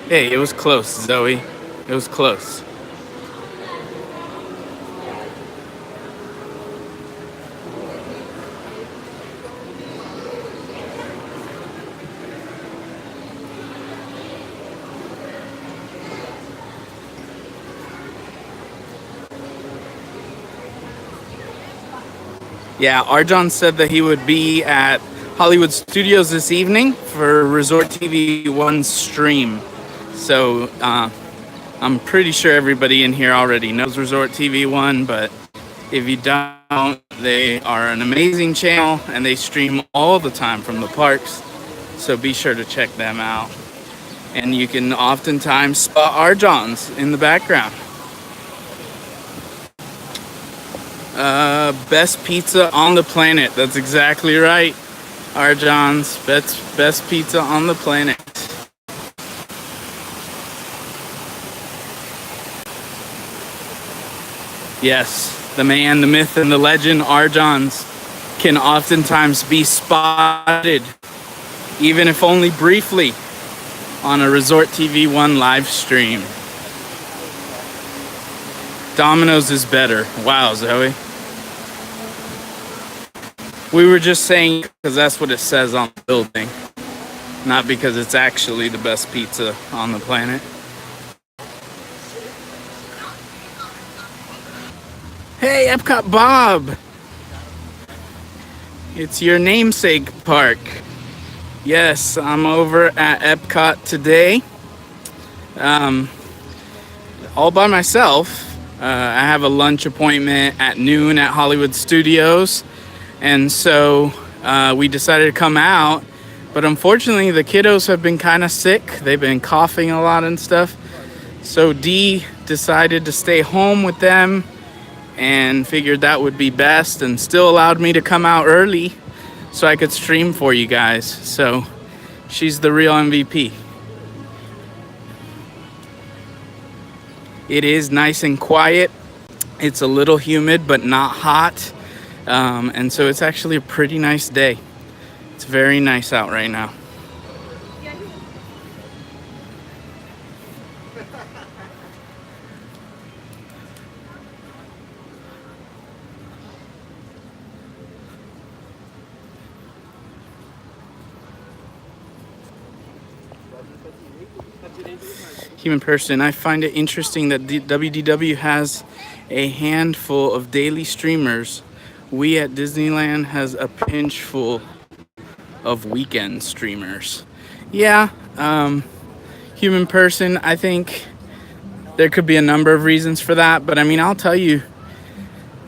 Hey, it was close, Zoe. It was close. Yeah, Arjon said that he would be at Hollywood Studios this evening for Resort TV 1's stream. So I'm pretty sure everybody in here already knows Resort TV 1, but if you don't, they are an amazing channel and they stream all the time from the parks. So be sure to check them out. And you can oftentimes spot Arjon's in the background. Best pizza on the planet. That's exactly right. Arjon's best pizza on the planet. Yes, the man, the myth, and the legend, Arjon's, can oftentimes be spotted, even if only briefly, on a Resort TV 1 live stream. Domino's is better. Wow, Zoe. We were just saying because that's what it says on the building, not because it's actually the best pizza on the planet. Hey, Epcot Bob! It's your namesake park. Yes, I'm over at Epcot today. All by myself. I have a lunch appointment at noon at Hollywood Studios. And so we decided to come out. But unfortunately, the kiddos have been kind of sick. They've been coughing a lot and stuff. So Dee decided to stay home with them and figured that would be best, and still allowed me to come out early so I could stream for you guys. So she's the real MVP. It is nice and quiet. It's a little humid but not hot, and so it's actually a pretty nice day. It's very nice out right now. Human person, I find it interesting that WDW has a handful of daily streamers. We at Disneyland has a pinch full of weekend streamers. Yeah, human person, I think there could be a number of reasons for that, but I mean, I'll tell you,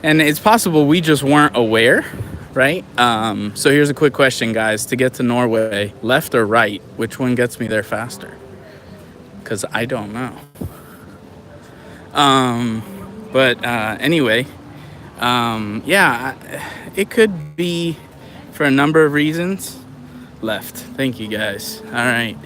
and it's possible we just weren't aware, right? So here's a quick question, guys. To get to Norway, left or right, which one gets me there faster? Because I don't know. Anyway, yeah, it could be for a number of reasons. Left. Thank you, guys. All right.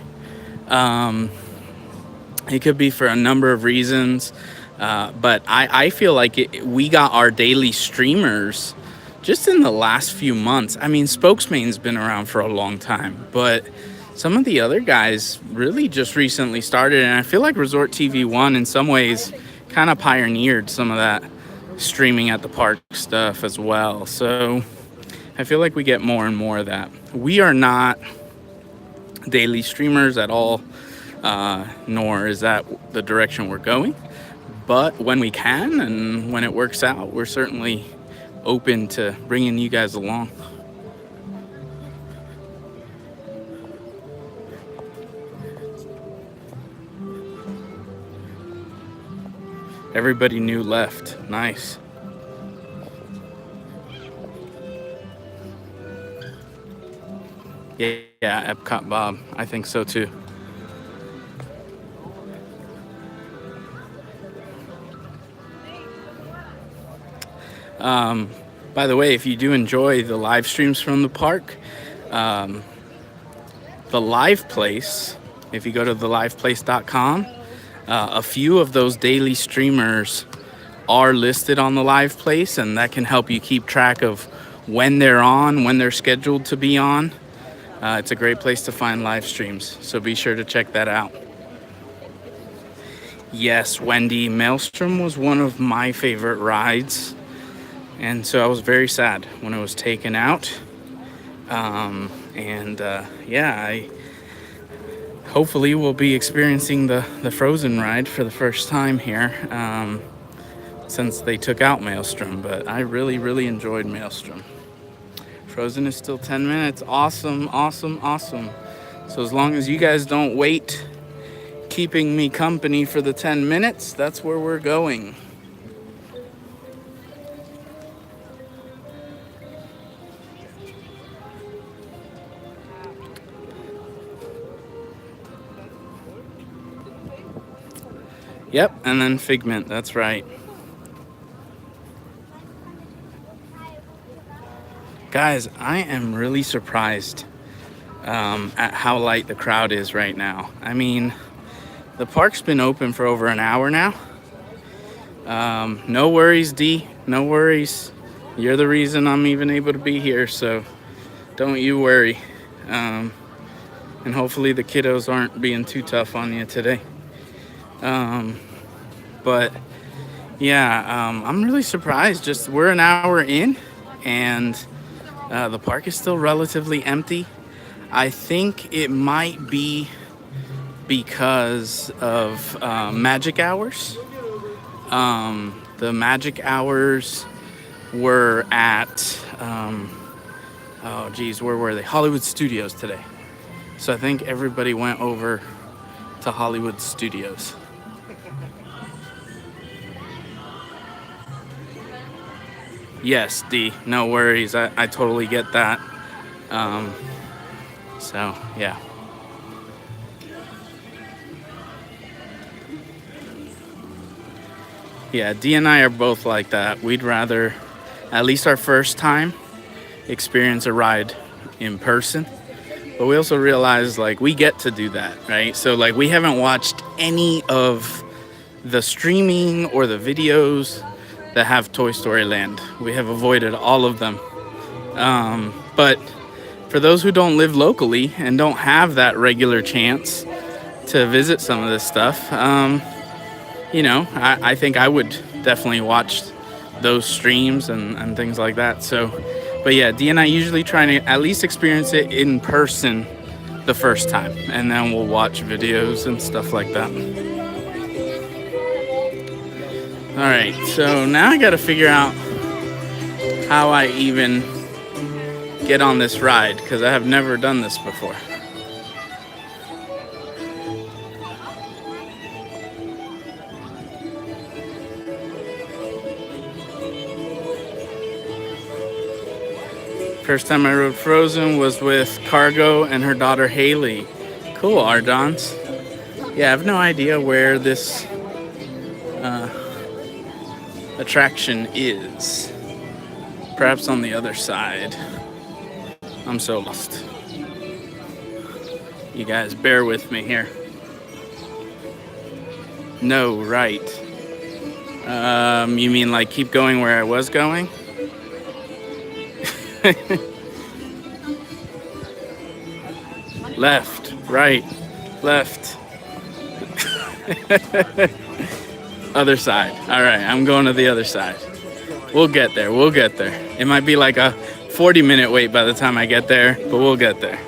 It could be for a number of reasons, but I feel like we got our daily streamers just in the last few months. I mean, Spokesman's been around for a long time, but some of the other guys really just recently started, and I feel like Resort TV 1 in some ways kind of pioneered some of that streaming at the park stuff as well. So I feel like we get more and more of that. We are not daily streamers at all, nor is that the direction we're going. But when we can and when it works out, we're certainly open to bringing you guys along. Everybody new left. Nice. Yeah, Epcot Bob. I think so too. By the way, if you do enjoy the live streams from the park, the live place, if you go to theliveplace.com, a few of those daily streamers are listed on the live place, and that can help you keep track of when they're on, when they're scheduled to be on. It's a great place to find live streams, so be sure to check that out. Yes, Wendy, Maelstrom was one of my favorite rides, and so I was very sad when it was taken out. Yeah, hopefully we'll be experiencing the Frozen ride for the first time here, since they took out Maelstrom, but I really enjoyed Maelstrom. Frozen is still 10 minutes. Awesome. So as long as you guys don't wait keeping me company for the 10 minutes, that's where we're going. Yep, and then Figment, that's right. Guys, I am really surprised at how light the crowd is right now. I mean, the park's been open for over an hour now. No worries, D. No worries. You're the reason I'm even able to be here, so don't you worry. And hopefully the kiddos aren't being too tough on you today. But yeah, I'm really surprised. Just we're an hour in, and the park is still relatively empty. I think it might be because of magic hours. The magic hours were at, oh geez, where were they? Hollywood Studios today. So I think everybody went over to Hollywood Studios. Yes, D, no worries. I totally get that. So, yeah. Yeah, D and I are both like that. We'd rather, at least our first time, experience a ride in person. But we also realize, like, we get to do that, right? So, like, we haven't watched any of the streaming or the videos that have Toy Story Land. We have avoided all of them. But for those who don't live locally and don't have that regular chance to visit some of this stuff, you know, I think I would definitely watch those streams and things like that. So, but yeah, D and I usually try to at least experience it in person the first time, and then we'll watch videos and stuff like that. All right, so now I got to figure out how I even get on this ride, because I have never done this before. First time I rode Frozen was with Cargo and her daughter Haley. Cool, Ardons. Yeah, I have no idea where this attraction is. Perhaps on the other side. I'm so lost. You guys bear with me here. No, right. You mean like keep going where I was going? Left, right, left. Other side. All right, I'm going to the other side. We'll get there. We'll get there. It might be like a 40-minute wait by the time I get there, but we'll get there.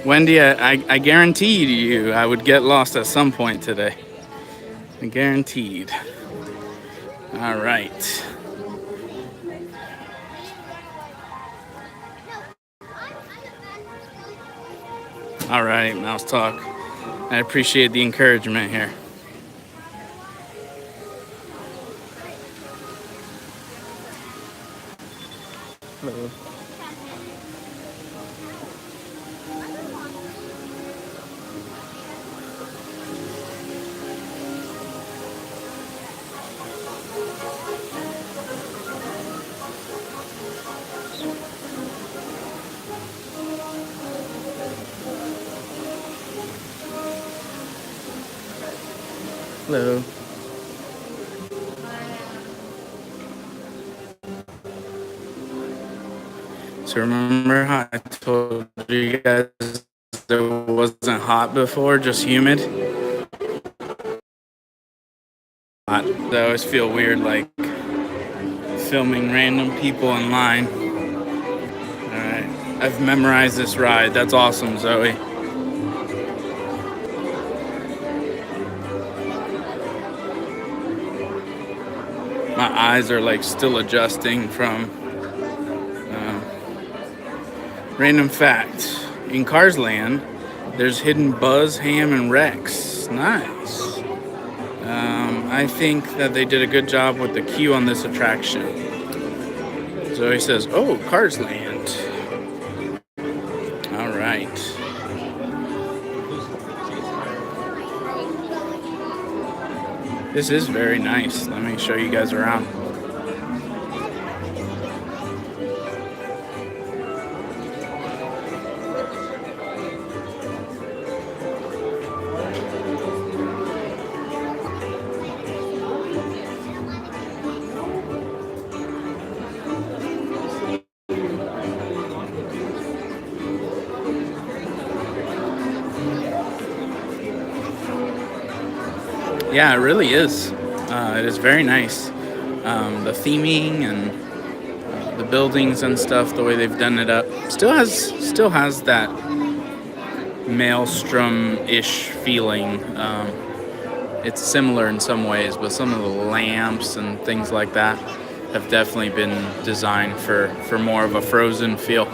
Wendy, I guaranteed you I would get lost at some point today. Guaranteed. All right. All right, Mouse Talk. I appreciate the encouragement here. Hello. Hello. So remember how I told you guys it wasn't hot before, just humid? I always feel weird like filming random people in line. Alright, I've memorized this ride. That's awesome, Zoe. My eyes are like still adjusting from random fact. In Cars Land, there's hidden Buzz, Ham, and Rex. Nice. I think that they did a good job with the queue on this attraction. Zoe says, oh, Cars Land. All right. This is very nice. Let me show you guys around. Yeah, it really is. It is very nice. The theming and the buildings and stuff, the way they've done it up, still has that maelstrom-ish feeling. It's similar in some ways, but some of the lamps and things like that have definitely been designed for more of a Frozen feel.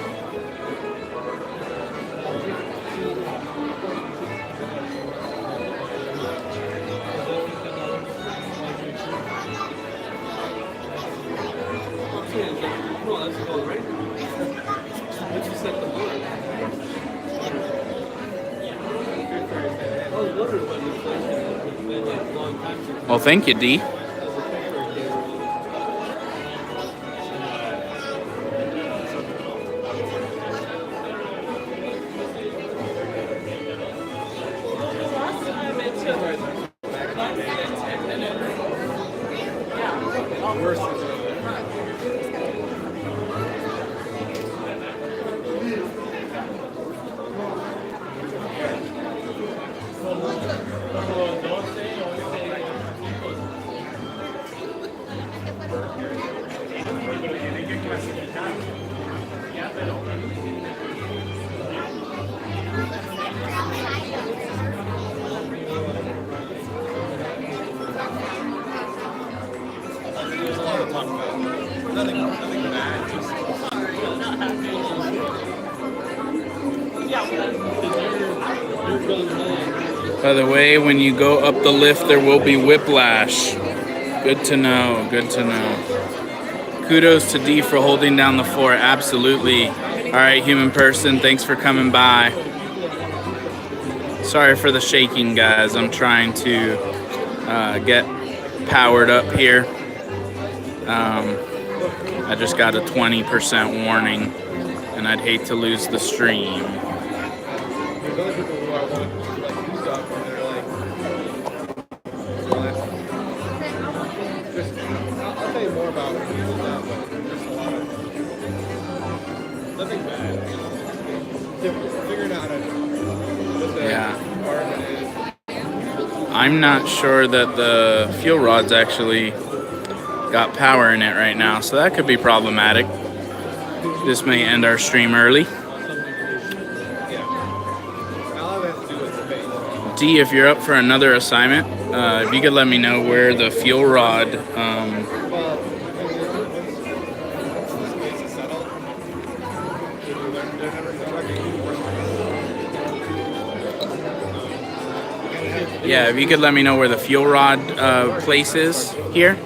Well, thank you, Dee. By the way, when you go up the lift, there will be whiplash. Good to know, good to know. Kudos to Dee for holding down the fort, absolutely. All right, human person, thanks for coming by. Sorry for the shaking, guys. I'm trying to get powered up here. I just got a 20% warning, and I'd hate to lose the stream. I'm not sure that the fuel rod's actually got power in it right now, so that could be problematic. This may end our stream early. D, if you're up for another assignment, if you could let me know where the fuel rod yeah, if you could let me know where the fuel rod place is here,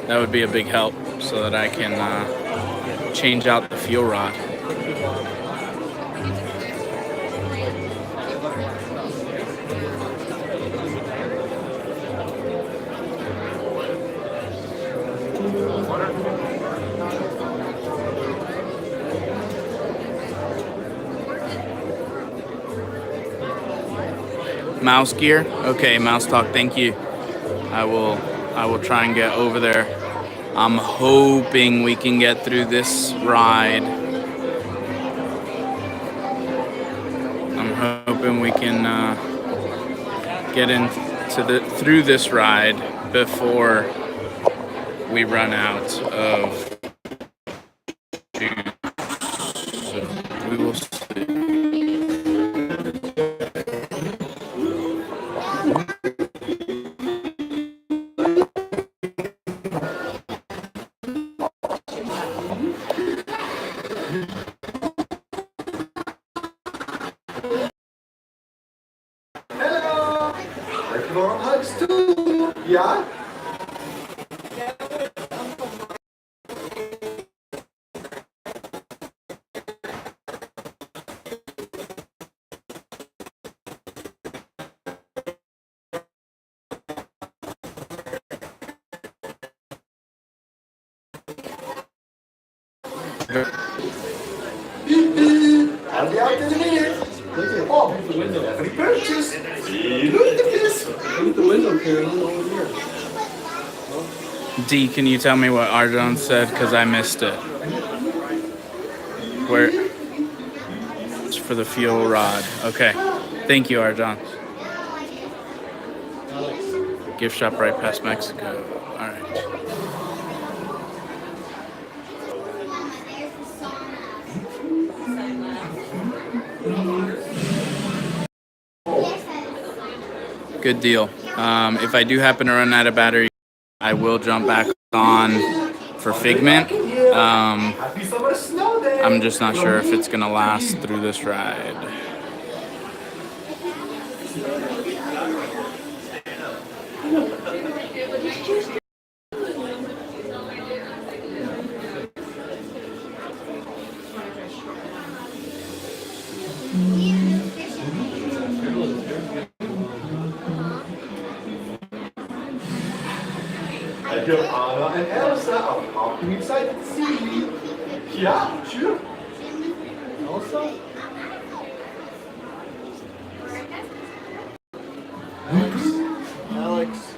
that would be a big help so that I can change out the fuel rod. Mouse gear? Okay, Mouse Talk, thank you. I will try and get over there. I'm hoping we can get through this ride. I'm hoping we can get through this ride before we run out of juice. So we will see. Ja? I'll be out in a minute. Oh, every purchase. Look at this. Look at the window, Carolyn, over here. D, can you tell me what Arjon said? Because I missed it. Where? It's for the fuel rod. Okay. Thank you, Arjon. Gift shop right past Mexico. All right. Good deal. If I do happen to run out of battery, I will jump back on for Figment. I'm just not sure if it's going to last through this ride. Anna and Elsa are hopping inside the sea. Yeah, sure. Elsa? Alex.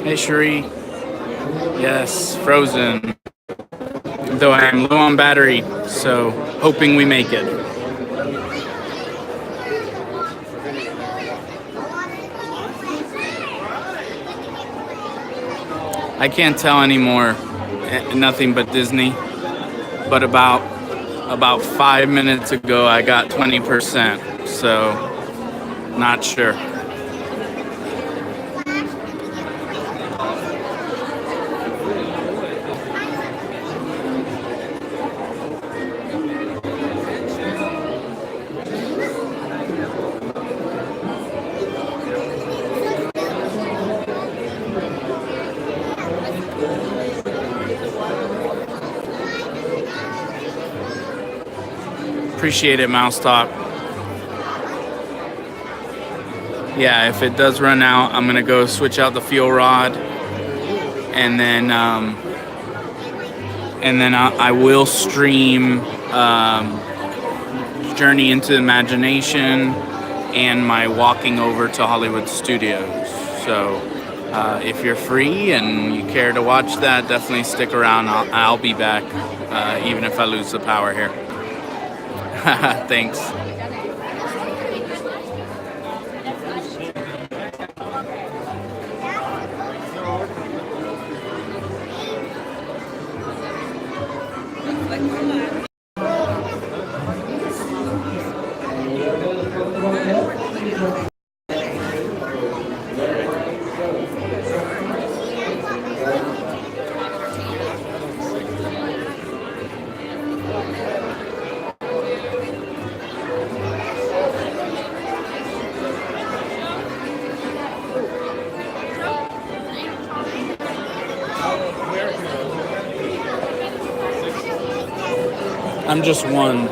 Hey, Cherie. Yes, Frozen. Though I am low on battery, so hoping we make it. I can't tell anymore. Nothing but Disney. But about 5 minutes ago, I got 20%. So, not sure. Appreciate it, Mouse Talk. Yeah, if it does run out, I'm gonna go switch out the fuel rod, and then I will stream Journey into Imagination and my walking over to Hollywood Studios. So if you're free and you care to watch that, definitely stick around. I'll be back, even if I lose the power here. Thanks. I'm just one.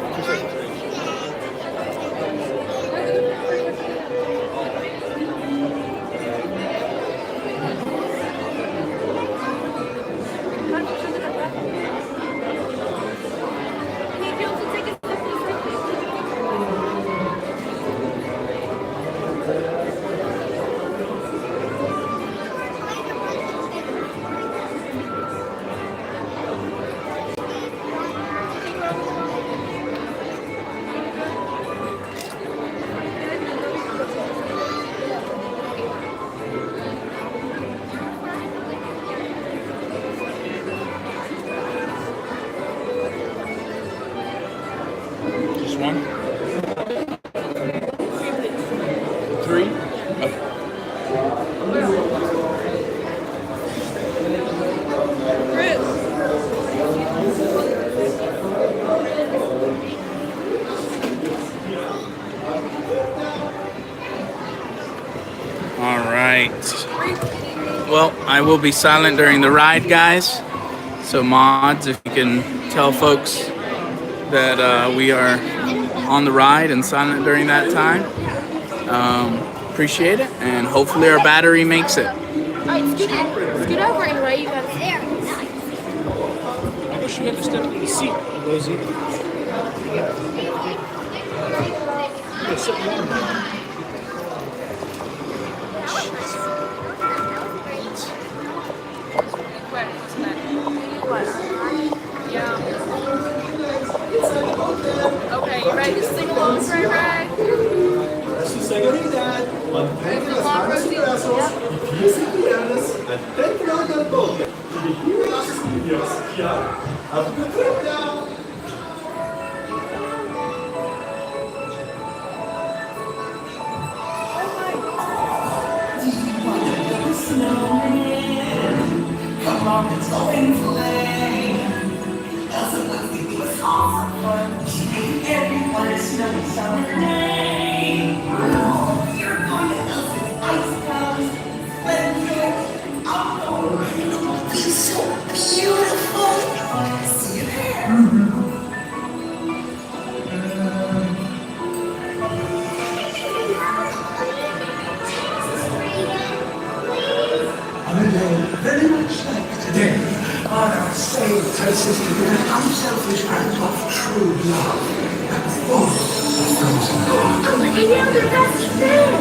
One, three. I will be silent during the ride, guys. So mods, if you can tell folks that we are on the ride and silent during that time, appreciate it, and hopefully our battery makes it. Alright, scoot over anyway. You got it there. I wish you had to step in the seat, Rosie. Okay, you ready to sing along, Ray Ray? Come on, it's going flame. Doesn't look like it was awesome fun. Everyone is smelling summer day. You're going to melt in ice cubes. Let it go. Oh, it'll be so beautiful. See you there. On a day very much like today, on our saved her sister with an unselfish act of true love, and full of frozen gold. Maybe I'm the best friend.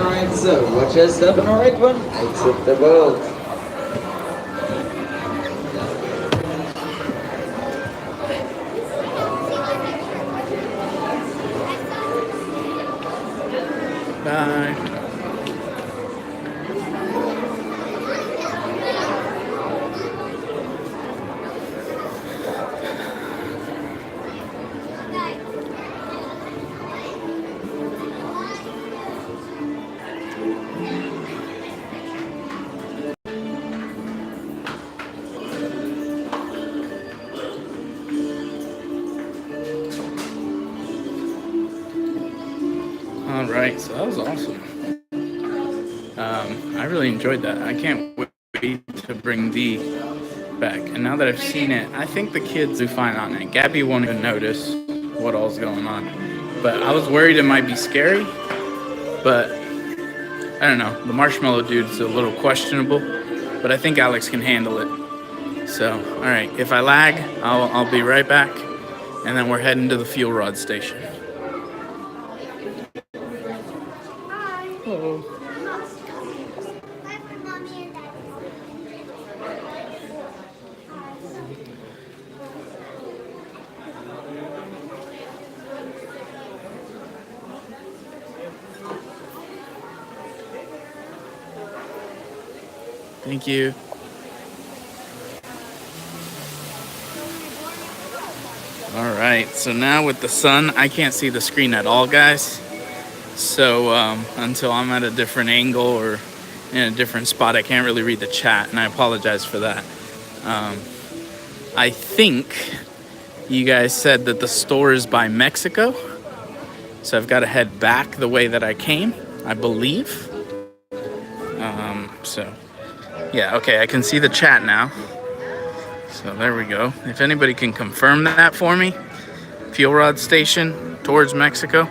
Alright, so watch your step on the right one, exit the boat. Bye. All right, so that was awesome. I really enjoyed that. I can't wait to bring Dee back. And now that I've seen it, I think the kids do fine on it. Gabby won't even notice what all's going on. But I was worried it might be scary. But I don't know. The marshmallow dude's a little questionable. But I think Alex can handle it. So, all right. If I lag, I'll be right back. And then we're heading to the fuel rod station. Hello. Thank you. All right, so now with the sun, I can't see the screen at all, guys. So until I'm at a different angle or in a different spot, I can't really read the chat, and I apologize for that. I think you guys said that the store is by Mexico, so I've got to head back the way that I came, I believe. So yeah, okay, I can see the chat now. So there we go. If anybody can confirm that for me, fuel rod station towards Mexico.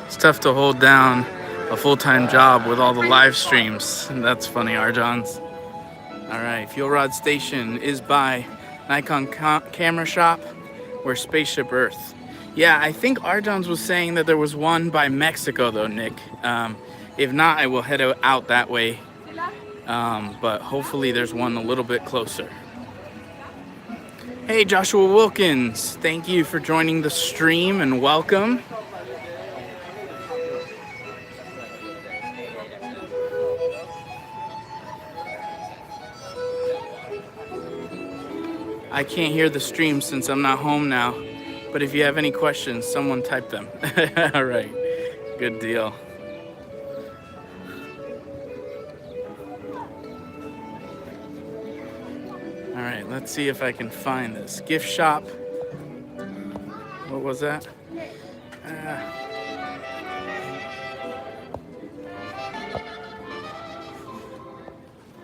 It's tough to hold down a full-time job with all the live streams. That's funny, Arjons. All right, fuel rod station is by Nikon Camera Shop or Spaceship Earth. Yeah, I think Arjons was saying that there was one by Mexico though, Nick. If not, I will head out that way. But hopefully there's one a little bit closer. Hey, Joshua Wilkins, thank you for joining the stream and welcome. I can't hear the stream since I'm not home now, but if you have any questions, someone type them. All right, good deal. All right, let's see if I can find this gift shop. What was that?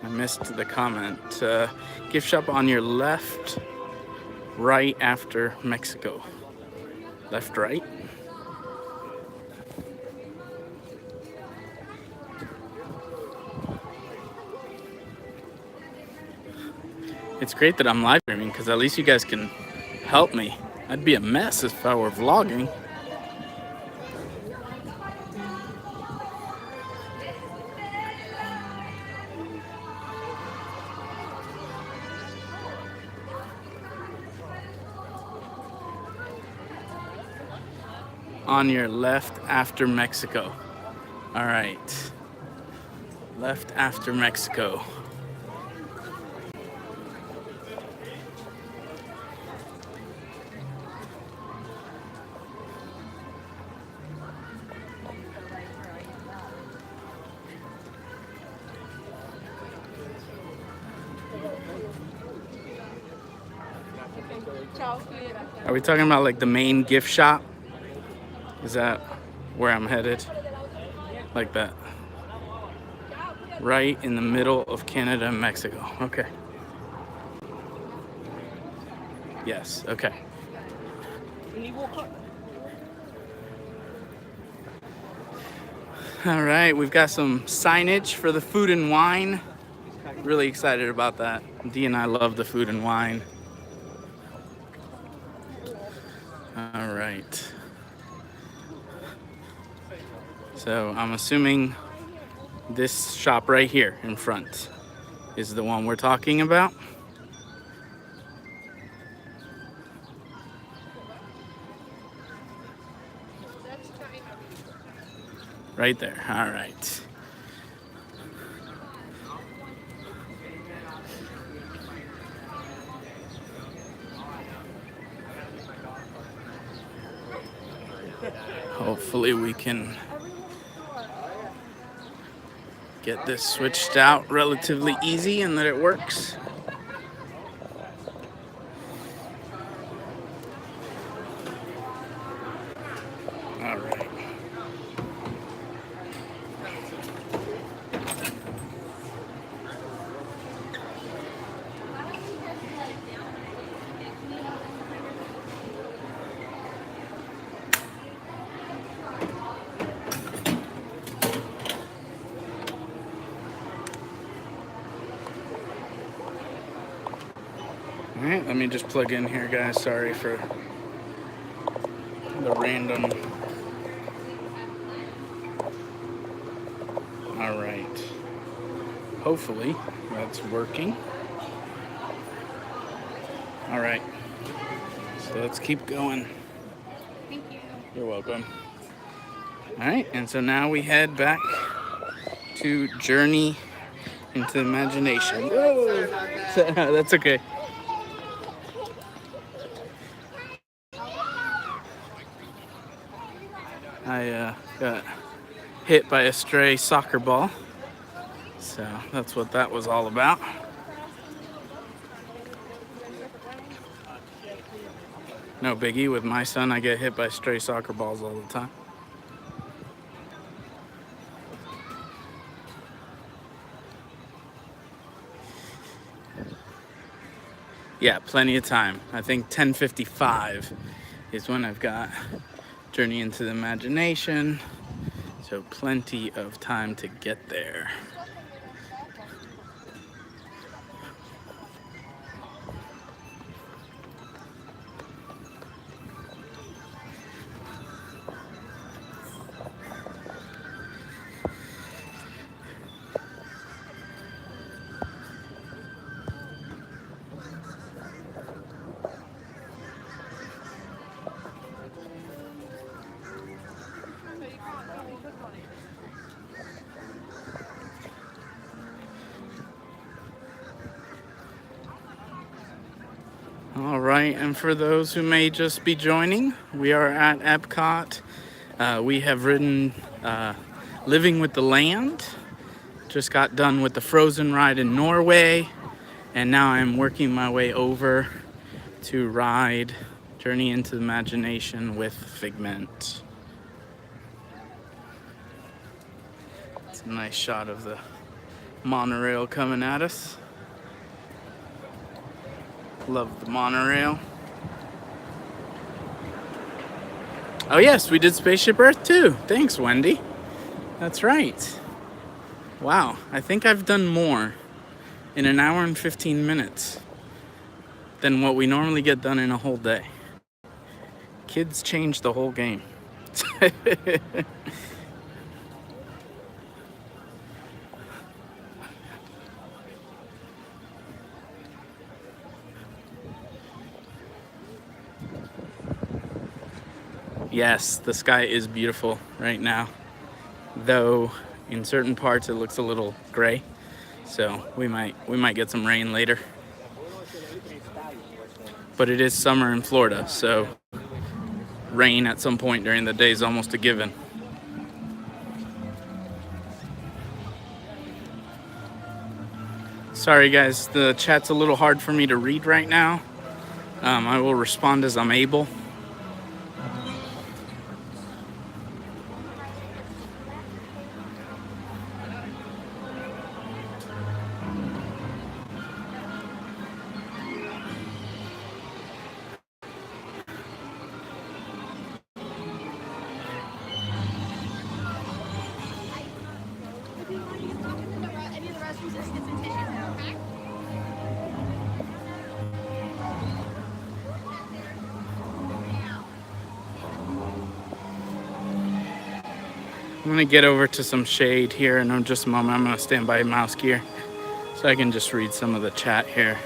I missed the comment. Gift shop on your left, right after Mexico. Left, right? It's great that I'm live streaming because at least you guys can help me. I'd be a mess if I were vlogging. On your left after Mexico. All right. Left after Mexico. Are we talking about like the main gift shop? Is that where I'm headed? Like that. Right in the middle of Canada and Mexico. Okay. Yes, okay. All right, we've got some signage for the food and wine. Really excited about that. Dee and I love the food and wine. All right. So I'm assuming This shop right here in front is the one we're talking about. Right there. All right. Hopefully we can get this switched out relatively easy and that it works. All right. All right, let me just plug in here, guys. Sorry for the random. All right. Hopefully that's working. All right. So let's keep going. Thank you. You're welcome. All right, and so now we head back to Journey into Imagination. Whoa. That's okay. I got hit by a stray soccer ball, so that's what that was all about. No biggie. With my son, I get hit by stray soccer balls all the time. Yeah, plenty of time. I think 10:55 is when I've got Journey into the Imagination, so plenty of time to get there. All right, and for those who may just be joining, we are at Epcot. We have ridden Living with the Land. Just got done with the Frozen ride in Norway, and now I'm working my way over to ride Journey into the Imagination with Figment. It's a nice shot of the monorail coming at us. Love the monorail. Oh yes, we did Spaceship Earth too. Thanks, Wendy. That's right. Wow, I think I've done more in an hour and 15 minutes than what we normally get done in a whole day. Kids change the whole game. Yes, the sky is beautiful right now, though in certain parts it looks a little gray, so we might get some rain later. But it is summer in Florida, so rain at some point during the day is almost a given. Sorry guys, the chat's a little hard for me to read right now. I will respond as I'm able. I'm gonna get over to some shade here in just a moment. I'm gonna stand by mouse gear so I can just read some of the chat here.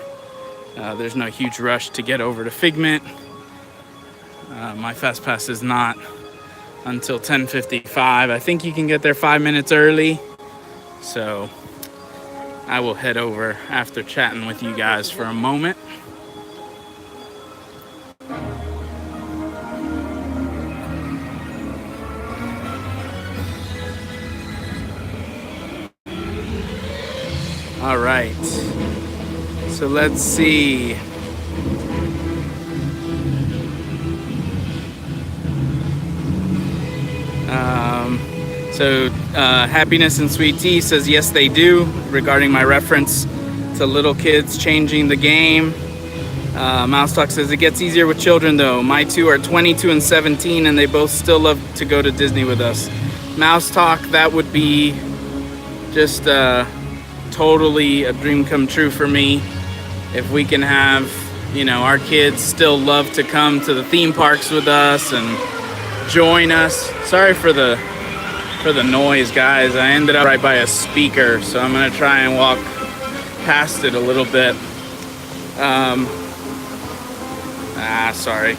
There's no huge rush to get over to Figment. My fast pass is not until 10:55. I think you can get there 5 minutes early. So I will head over after chatting with you guys for a moment. All right, so let's see. Happiness and Sweet Tea says yes they do, regarding my reference to little kids changing the game. Mouse Talk says it gets easier with children though. My two are 22 and 17 and they both still love to go to Disney with us. Mouse Talk, that would be just totally a dream come true for me. If we can have, you know, our kids still love to come to the theme parks with us and join us. Sorry for the noise, guys. I ended up right by a speaker, so I'm gonna try and walk past it a little bit. Sorry.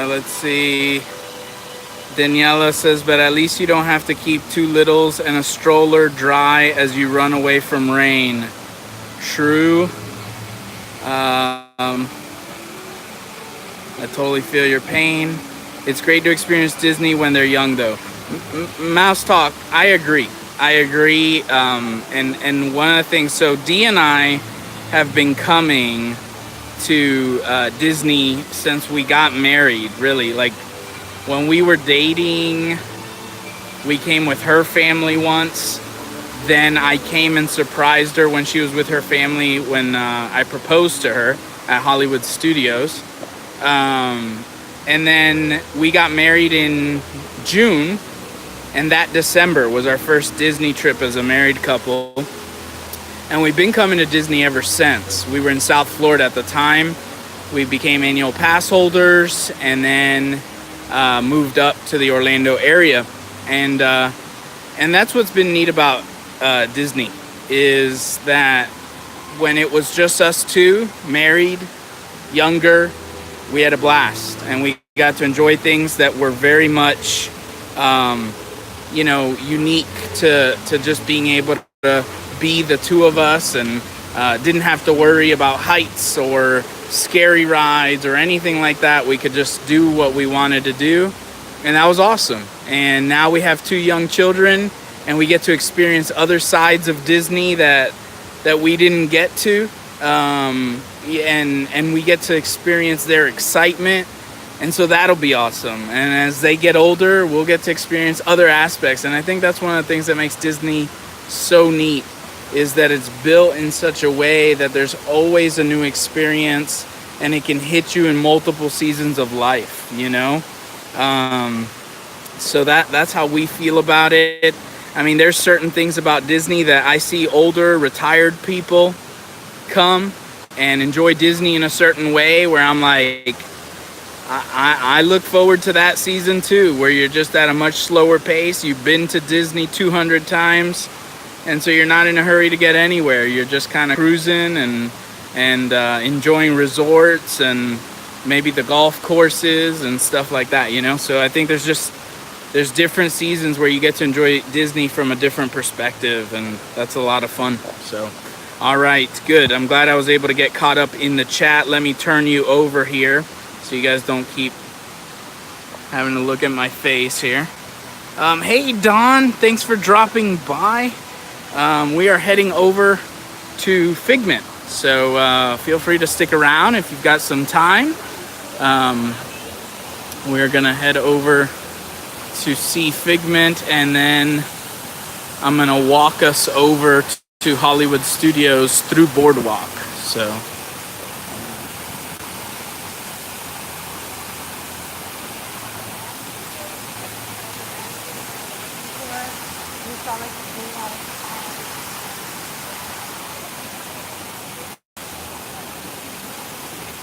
Let's see. Daniela says, but at least you don't have to keep two littles and a stroller dry as you run away from rain. True. I totally feel your pain. It's great to experience Disney when they're young, though. Mouse Talk, I agree. And one of the things, so Dee and I have been coming to Disney since we got married, really. Like, when we were dating, we came with her family once. Then I came and surprised her when she was with her family when I proposed to her at Hollywood Studios. And then we got married in June, and that December was our first Disney trip as a married couple. And we've been coming to Disney ever since. We were in South Florida at the time. We became annual pass holders and then moved up to the Orlando area. And that's what's been neat about Disney, is that when it was just us two, married, younger, we had a blast, and we got to enjoy things that were very much, unique to just being able to be the two of us, and didn't have to worry about heights or scary rides or anything like that. We could just do what we wanted to do, and that was awesome. And now we have two young children, and we get to experience other sides of Disney that we didn't get to. And we get to experience their excitement, and so that'll be awesome. And as they get older, we'll get to experience other aspects. And I think that's one of the things that makes Disney so neat, is that it's built in such a way that there's always a new experience, and it can hit you in multiple seasons of life, you know? So that's how we feel about it. I mean, there's certain things about Disney that I see older, retired people come and enjoy Disney in a certain way, where I'm like, I look forward to that season too, where you're just at a much slower pace. You've been to Disney 200 times, and so you're not in a hurry to get anywhere. You're just kind of cruising and enjoying resorts and maybe the golf courses and stuff like that, you know? So I think there's different seasons where you get to enjoy Disney from a different perspective, and that's a lot of fun. So, all right, good. I'm glad I was able to get caught up in the chat. Let me turn you over here so you guys don't keep having to look at my face here. Hey, Don, thanks for dropping by. We are heading over to Figment, so feel free to stick around if you've got some time. We're gonna head over to see Figment, and then I'm gonna walk us over to Hollywood Studios through Boardwalk. So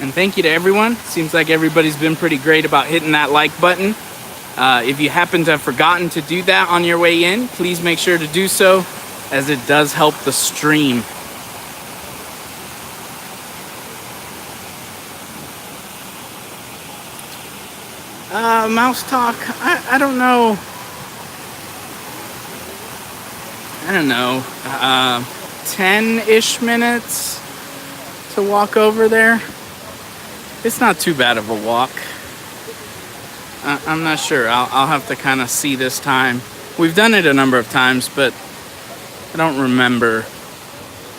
And thank you to everyone. Seems like everybody's been pretty great about hitting that like button. If you happen to have forgotten to do that on your way in, please make sure to do so, as it does help the stream. Mouse talk, I don't know. 10-ish minutes to walk over there. It's not too bad of a walk. I'm not sure. I'll have to kind of see this time. We've done it a number of times, but I don't remember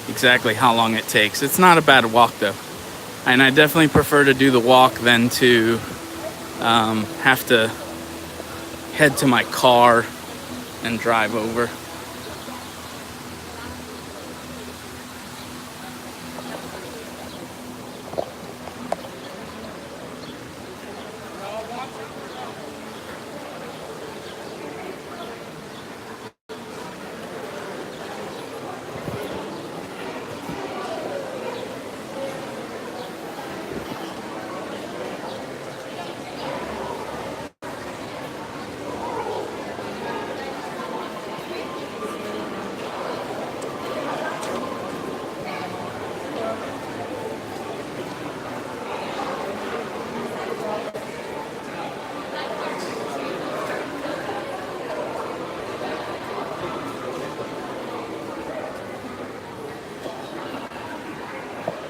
exactly how long it takes. It's not a bad walk though. And I definitely prefer to do the walk than to have to head to my car and drive over.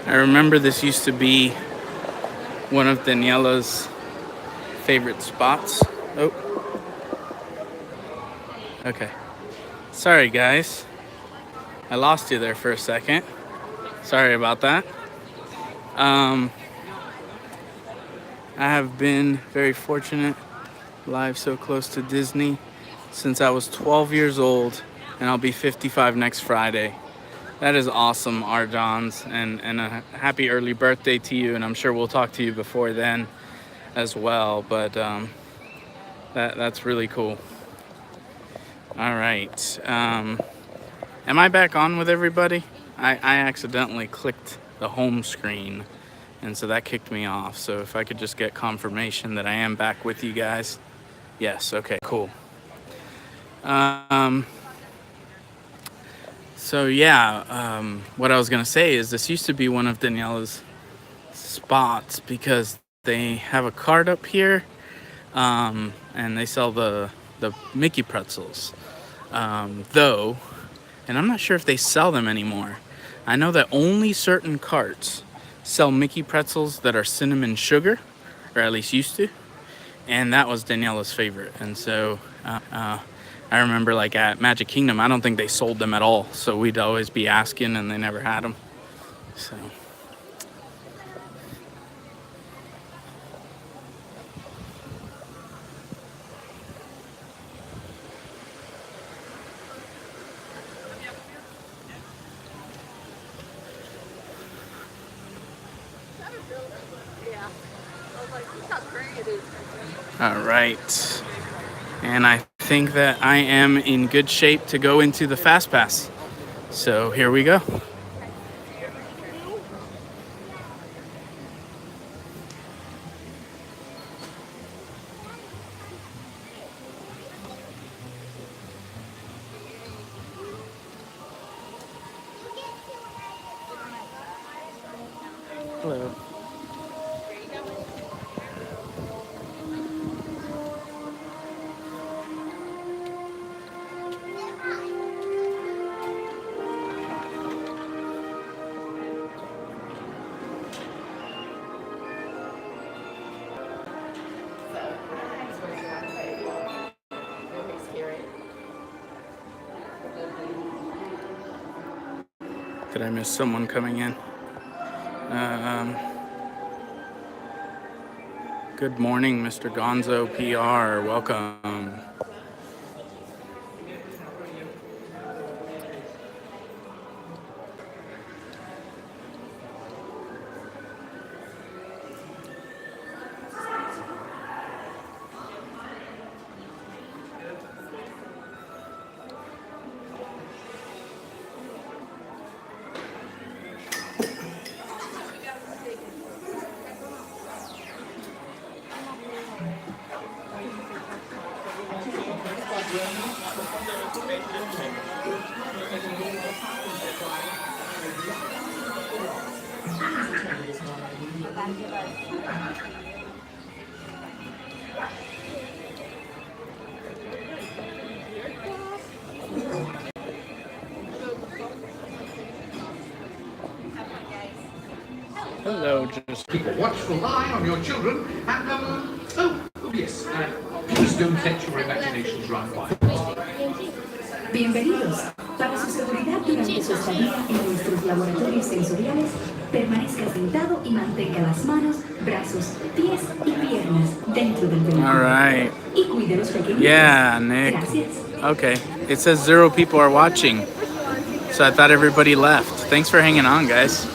I remember this used to be one of Daniela's favorite spots. Oh. Okay. Sorry, guys. I lost you there for a second. Sorry about that. I have been very fortunate, live so close to Disney since I was 12 years old, and I'll be 55 next Friday. That is awesome, Arjons, and a happy early birthday to you, and I'm sure we'll talk to you before then as well, but that's really cool. All right. Am I back on with everybody? I accidentally clicked the home screen, and so that kicked me off. So if I could just get confirmation that I am back with you guys. Yes, okay, cool. So yeah, what I was gonna say is this used to be one of Daniela's spots because they have a cart up here, and they sell the Mickey pretzels, though, and I'm not sure if they sell them anymore. I know that only certain carts sell Mickey pretzels that are cinnamon sugar, or at least used to, and that was Daniela's favorite. And so I remember, like, at Magic Kingdom, I don't think they sold them at all. So we'd always be asking, and they never had them. So. All right. And I think that I am in good shape to go into the Fast Pass. So here we go. Hello. Did I miss someone coming in? Good morning, Mr. Gonzo PR. Welcome. Hello, just Keep a watchful eye on your children, and oh yes, please don't let your imaginations run wild. Bienvenidos. Para su seguridad durante su estadía en nuestros laboratorios sensoriales, permanezca sentado y mantenga las manos, brazos, pies y piernas dentro del vehículo. all right. Y cuide los pequeños. Yeah, Nick. Gracias. Okay. It says 0 people are watching, so I thought everybody left. Thanks for hanging on, guys.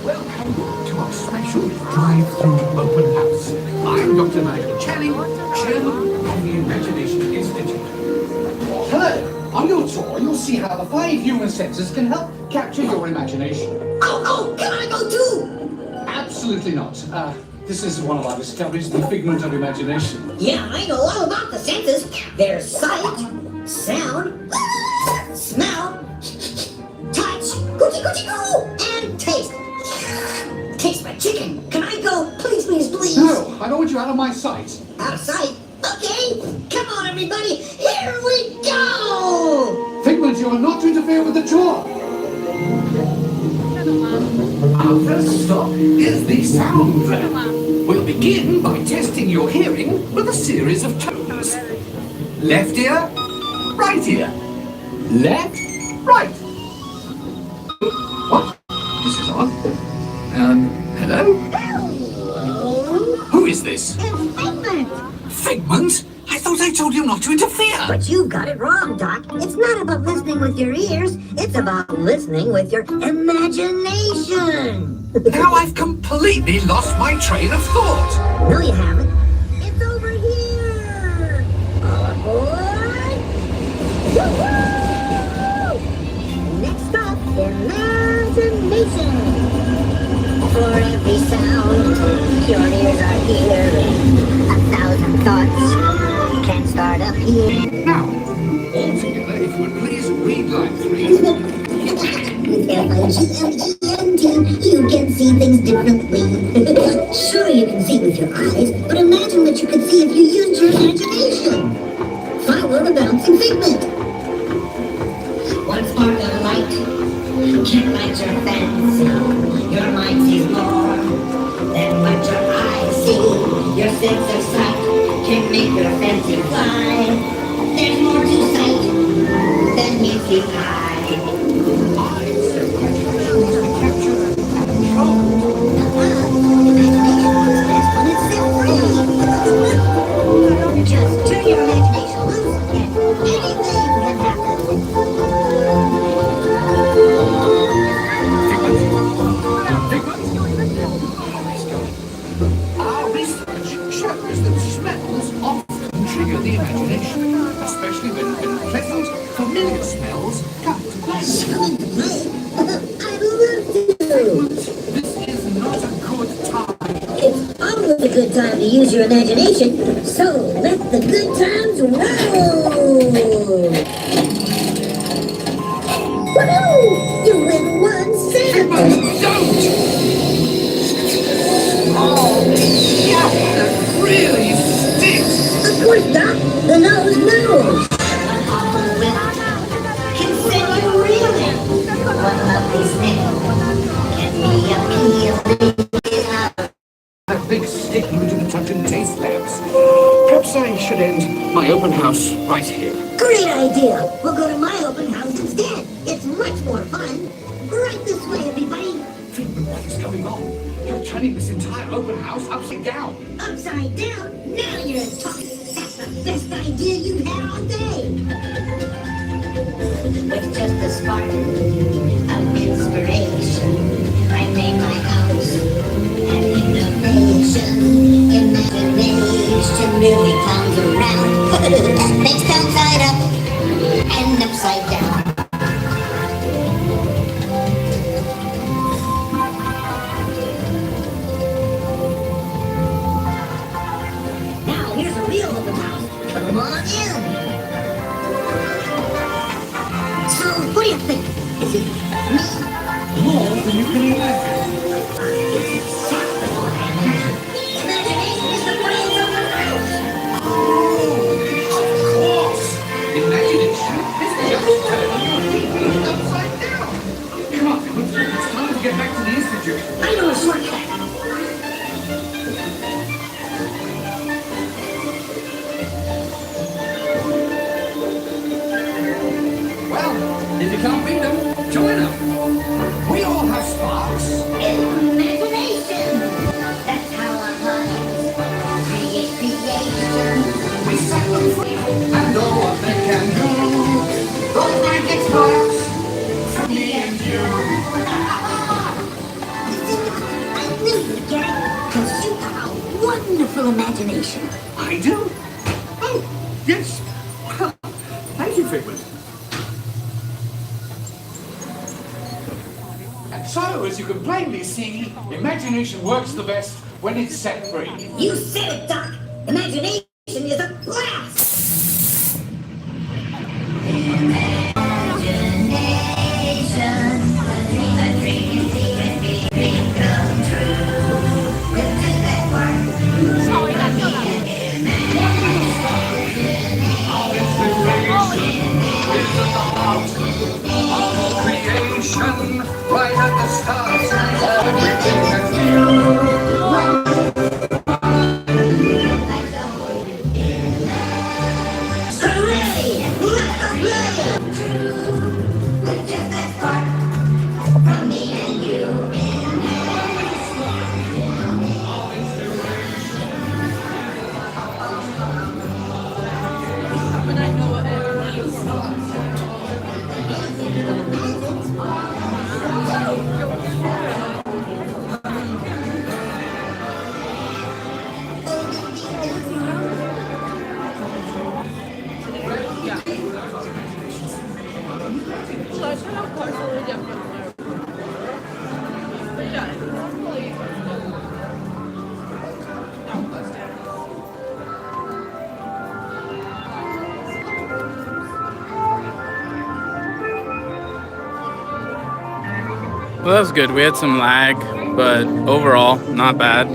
Welcome to our special drive-through open house. I'm Dr. Nigel Channing, Chairman of the Imagination Institute. Hello. On your tour, you'll see how the 5 human senses can help capture your imagination. Oh, can I go too? Absolutely not. This is one of our discoveries, the figment of imagination. Yeah, I know all about the senses. There's sight, sound, smell, touch, coochie coochie coo, and taste. Taste my chicken. Can I go? Please, please, please. No, I don't want you out of my sight. Out of sight? Okay. Come on, everybody. Here we go. Figment, you are not to interfere with the tour. Our first stop is the sound lab. We'll begin by testing your hearing with a series of tones. Left ear, right ear. Left, right. What? This is odd. Hello? Who is this? It's Figment. Figment? I thought I told you not to interfere. But you got it wrong, Doc. It's not about listening with your ears. It's about listening with your imagination. Now I've completely lost my train of thought. No, you haven't. It's over here. All aboard. Woo-hoo! Next stop, imagination. For every sound your ears are hearing, 1,000 thoughts can start up here. Now, all together, if you would please read line 3. F-I-G-M-E-N-T, you can see things differently. Sure, you can see with your eyes, but imagine what you could see if you used your imagination. Follow the bouncing figment. One spark of light can light your fancy. Your mind sees more than what your eyes see. Your sense of sight can make your fancy fly. There's more to sight than meets the eye. Just turn your imagination loose and anything can happen. Our research shows that smells often trigger the imagination, especially when pleasant, familiar smells come to play. I love you. This is not a good time. It's always a good time to use your imagination, so let the good times roll! Woohoo! You win one cent! Don't! Oh, yeah, that really stinks! Of course not! The nose knows! Can send you reeling! One lovely smell can be appealing. That big stick into the touch and taste labs. Perhaps I should end my open house right here. Great idea! We'll go to my open house instead. It's much more fun. Right this way, everybody. Figment, what is going on? You're turning this entire open house upside down. Upside down? Now you're talking. That's the best idea you've had all day. With just a spark of inspiration, I made my house an innovation. Imagination really comes around. Makes town side up and upside down. Now here's a real open house. Come on in. So, what do you think? Is it me? More than you can imagine. Imagination is the brains of the house. Of course! Imagination is just turning your thinking upside down. Come on, Figment. It's time to get back to the Institute. I know a shortcut. Well, if you can't beat them, join them. We all have sparks. Imagination. That's how our minds create creation. We set them free and know what they can do. Those magic sparks from me and you. I knew you'd get it, because you have a wonderful imagination. I do? Oh, yes. Well, thank you, Figment. And so, as you can plainly see, imagination works the best when it's set free. You said it, Doc. Imagination is a blast. Imagination, a dream come true. We'll do that work. Creation, right at the start, everything that's new. Hooray! Let us live! We'll get that part from me and you. Well, that was good. We had some lag, but overall, not bad.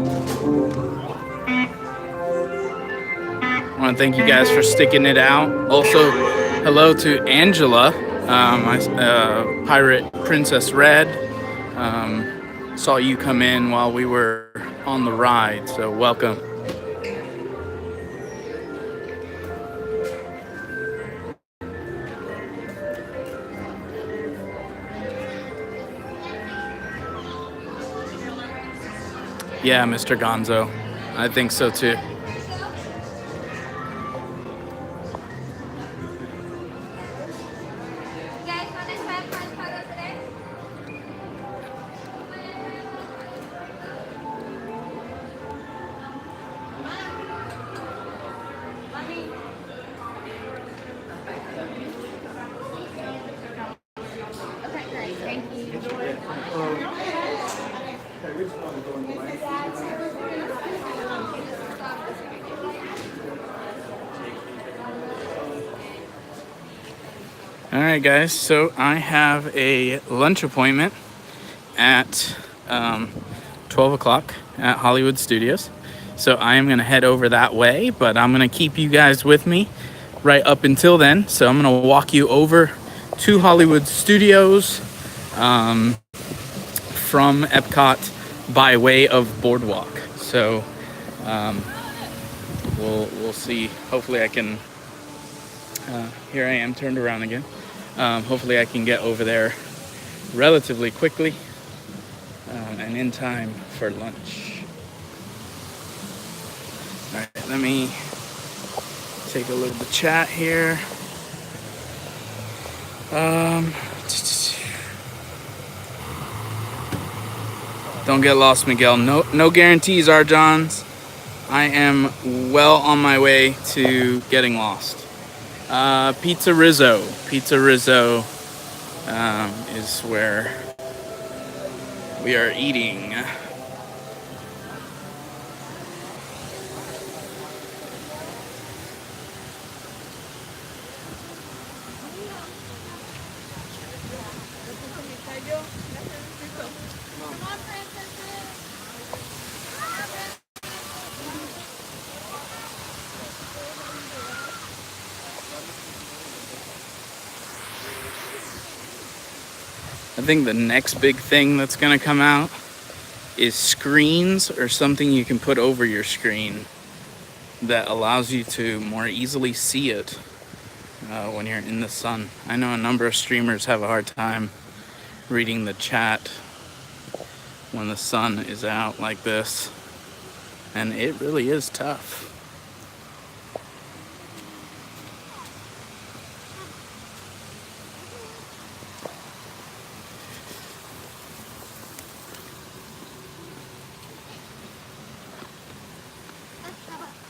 I want to thank you guys for sticking it out. Also, hello to Angela, Pirate Princess Red. Saw you come in while we were on the ride, so welcome. Yeah, Mr. Gonzo. I think so too. All right, guys, so I have a lunch appointment at 12 o'clock at Hollywood Studios. So I am going to head over that way, but I'm going to keep you guys with me right up until then. So I'm going to walk you over to Hollywood Studios from Epcot by way of Boardwalk. So we'll see. Hopefully I can, here I am turned around again. Hopefully I can get over there relatively quickly and in time for lunch. All right, let me take a look at the chat here. Don't get lost, Miguel. No guarantees, R. Johns. I am well on my way to getting lost. Pizza Rizzo is where we are eating. I think the next big thing that's gonna come out is screens or something you can put over your screen that allows you to more easily see it when you're in the sun. I know a number of streamers have a hard time reading the chat when the sun is out like this, and it really is tough.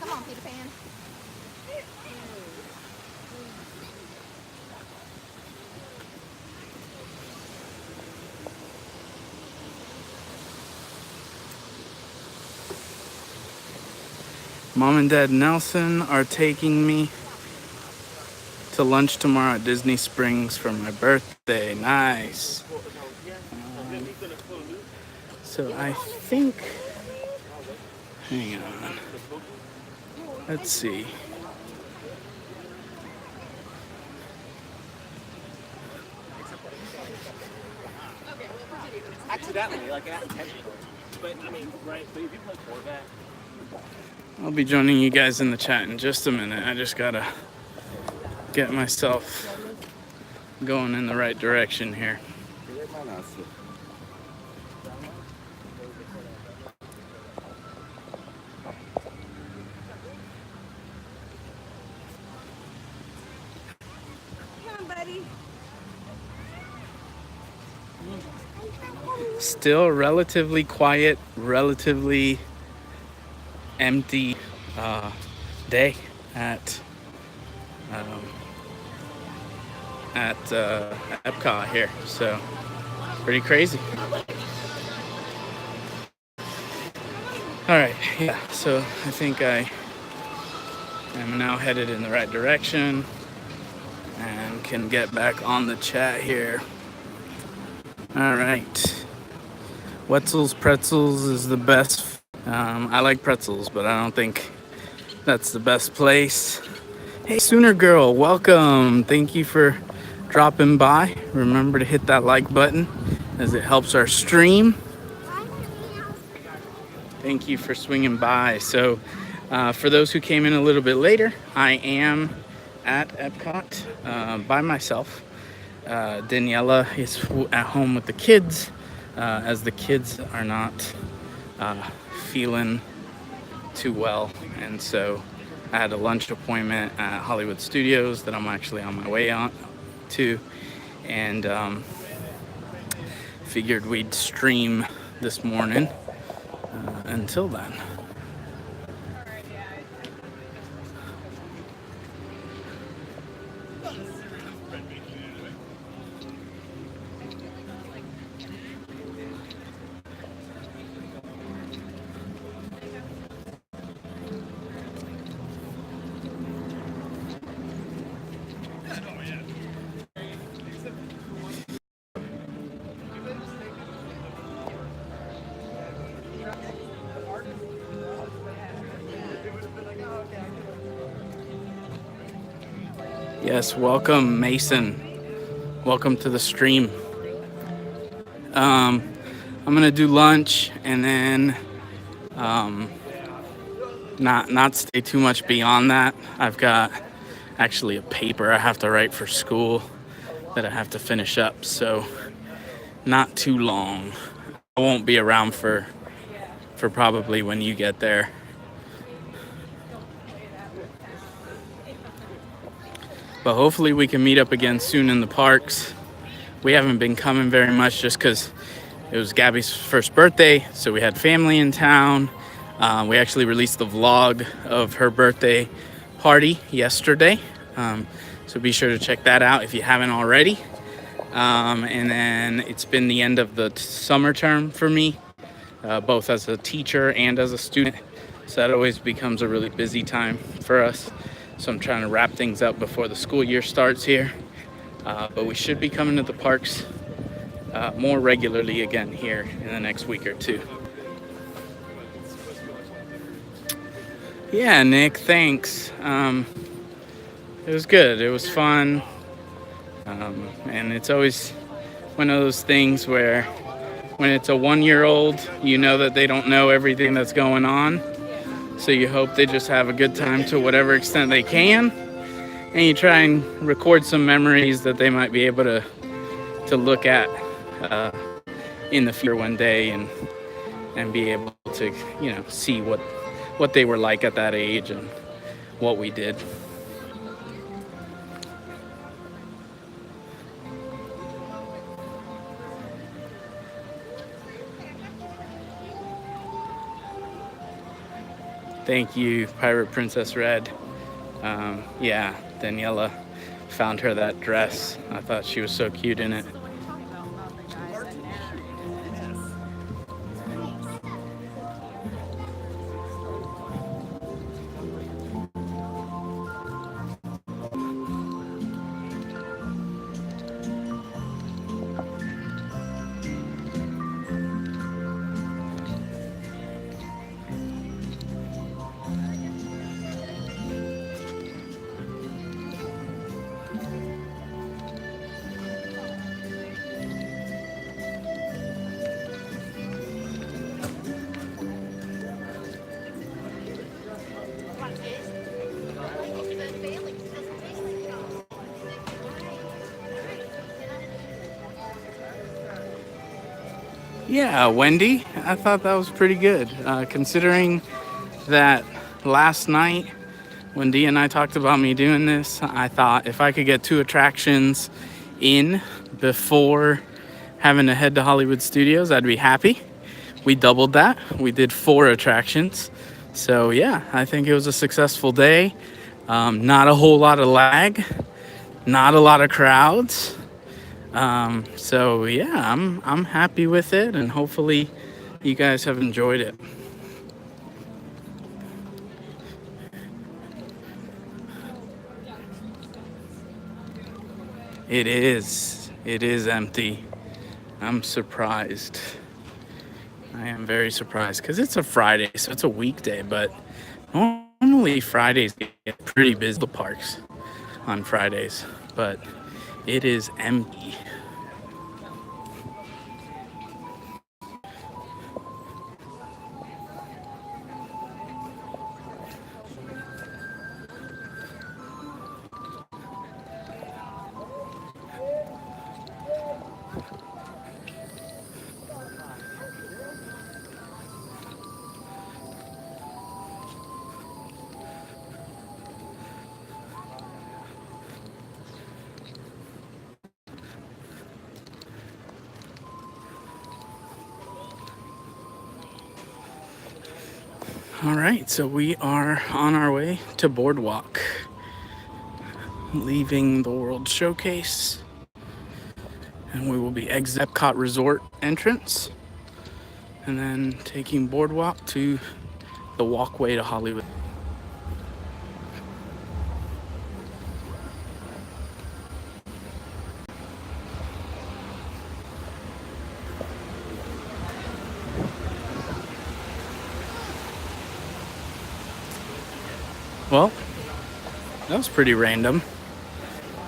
Come on, Peter Pan. Mom and Dad Nelson are taking me to lunch tomorrow at Disney Springs for my birthday. Nice. So I think, hang on. Let's see. Accidentally, like intentionally. But I mean, right? But if you play quarterback. I'll be joining you guys in the chat in just a minute. I just gotta get myself going in the right direction here. Still relatively quiet, relatively empty day at Epcot here, so pretty crazy. All right, yeah, so I think I am now headed in the right direction and can get back on the chat here. All right, Wetzel's Pretzels is the best. I like pretzels, but I don't think that's the best place. Hey, Sooner Girl, welcome. Thank you for dropping by. Remember to hit that like button as it helps our stream. Thank you for swinging by. So for those who came in a little bit later, I am at Epcot by myself. Daniela is at home with the kids, as the kids are not feeling too well, and so I had a lunch appointment at Hollywood Studios that I'm actually on my way on to, and figured we'd stream this morning until then. Yes, welcome, Mason. Welcome to the stream. I'm gonna do lunch and then not stay too much beyond that. I've got actually a paper I have to write for school that I have to finish up, so not too long. I won't be around for probably when you get there. But hopefully we can meet up again soon in the parks. We haven't been coming very much just because it was Gabby's first birthday, so we had family in town. We actually released the vlog of her birthday party yesterday, so be sure to check that out if you haven't already. And then it's been the end of the summer term for me, both as a teacher and as a student, so that always becomes a really busy time for us. So I'm trying to wrap things up before the school year starts here. But we should be coming to the parks more regularly again here in the next week or two. Yeah, Nick, thanks. It was good. It was fun. And it's always one of those things where when it's a 1-year-old, you know that they don't know everything that's going on. So you hope they just have a good time to whatever extent they can. And you try and record some memories that they might be able to look at in the future one day and be able to, you know, see what they were like at that age and what we did. Thank you, Pirate Princess Red. Yeah, Daniela found her that dress. I thought she was so cute in it. Yeah, Wendy, I thought that was pretty good. Considering that last night when Dee and I talked about me doing this, I thought if I could get 2 attractions in before having to head to Hollywood Studios, I'd be happy. We doubled that. We did 4 attractions. So yeah, I think it was a successful day. Not a whole lot of lag, not a lot of crowds. So yeah, I'm happy with it, and hopefully you guys have enjoyed it. It is empty. I'm surprised. I am very surprised because it's a Friday, so it's a weekday, but normally Fridays get pretty busy, the parks on Fridays, but it is empty. All right, so we are on our way to Boardwalk, leaving the World Showcase, and we will be exit Epcot Resort entrance, and then taking Boardwalk to the walkway to Hollywood. Well, that was pretty random.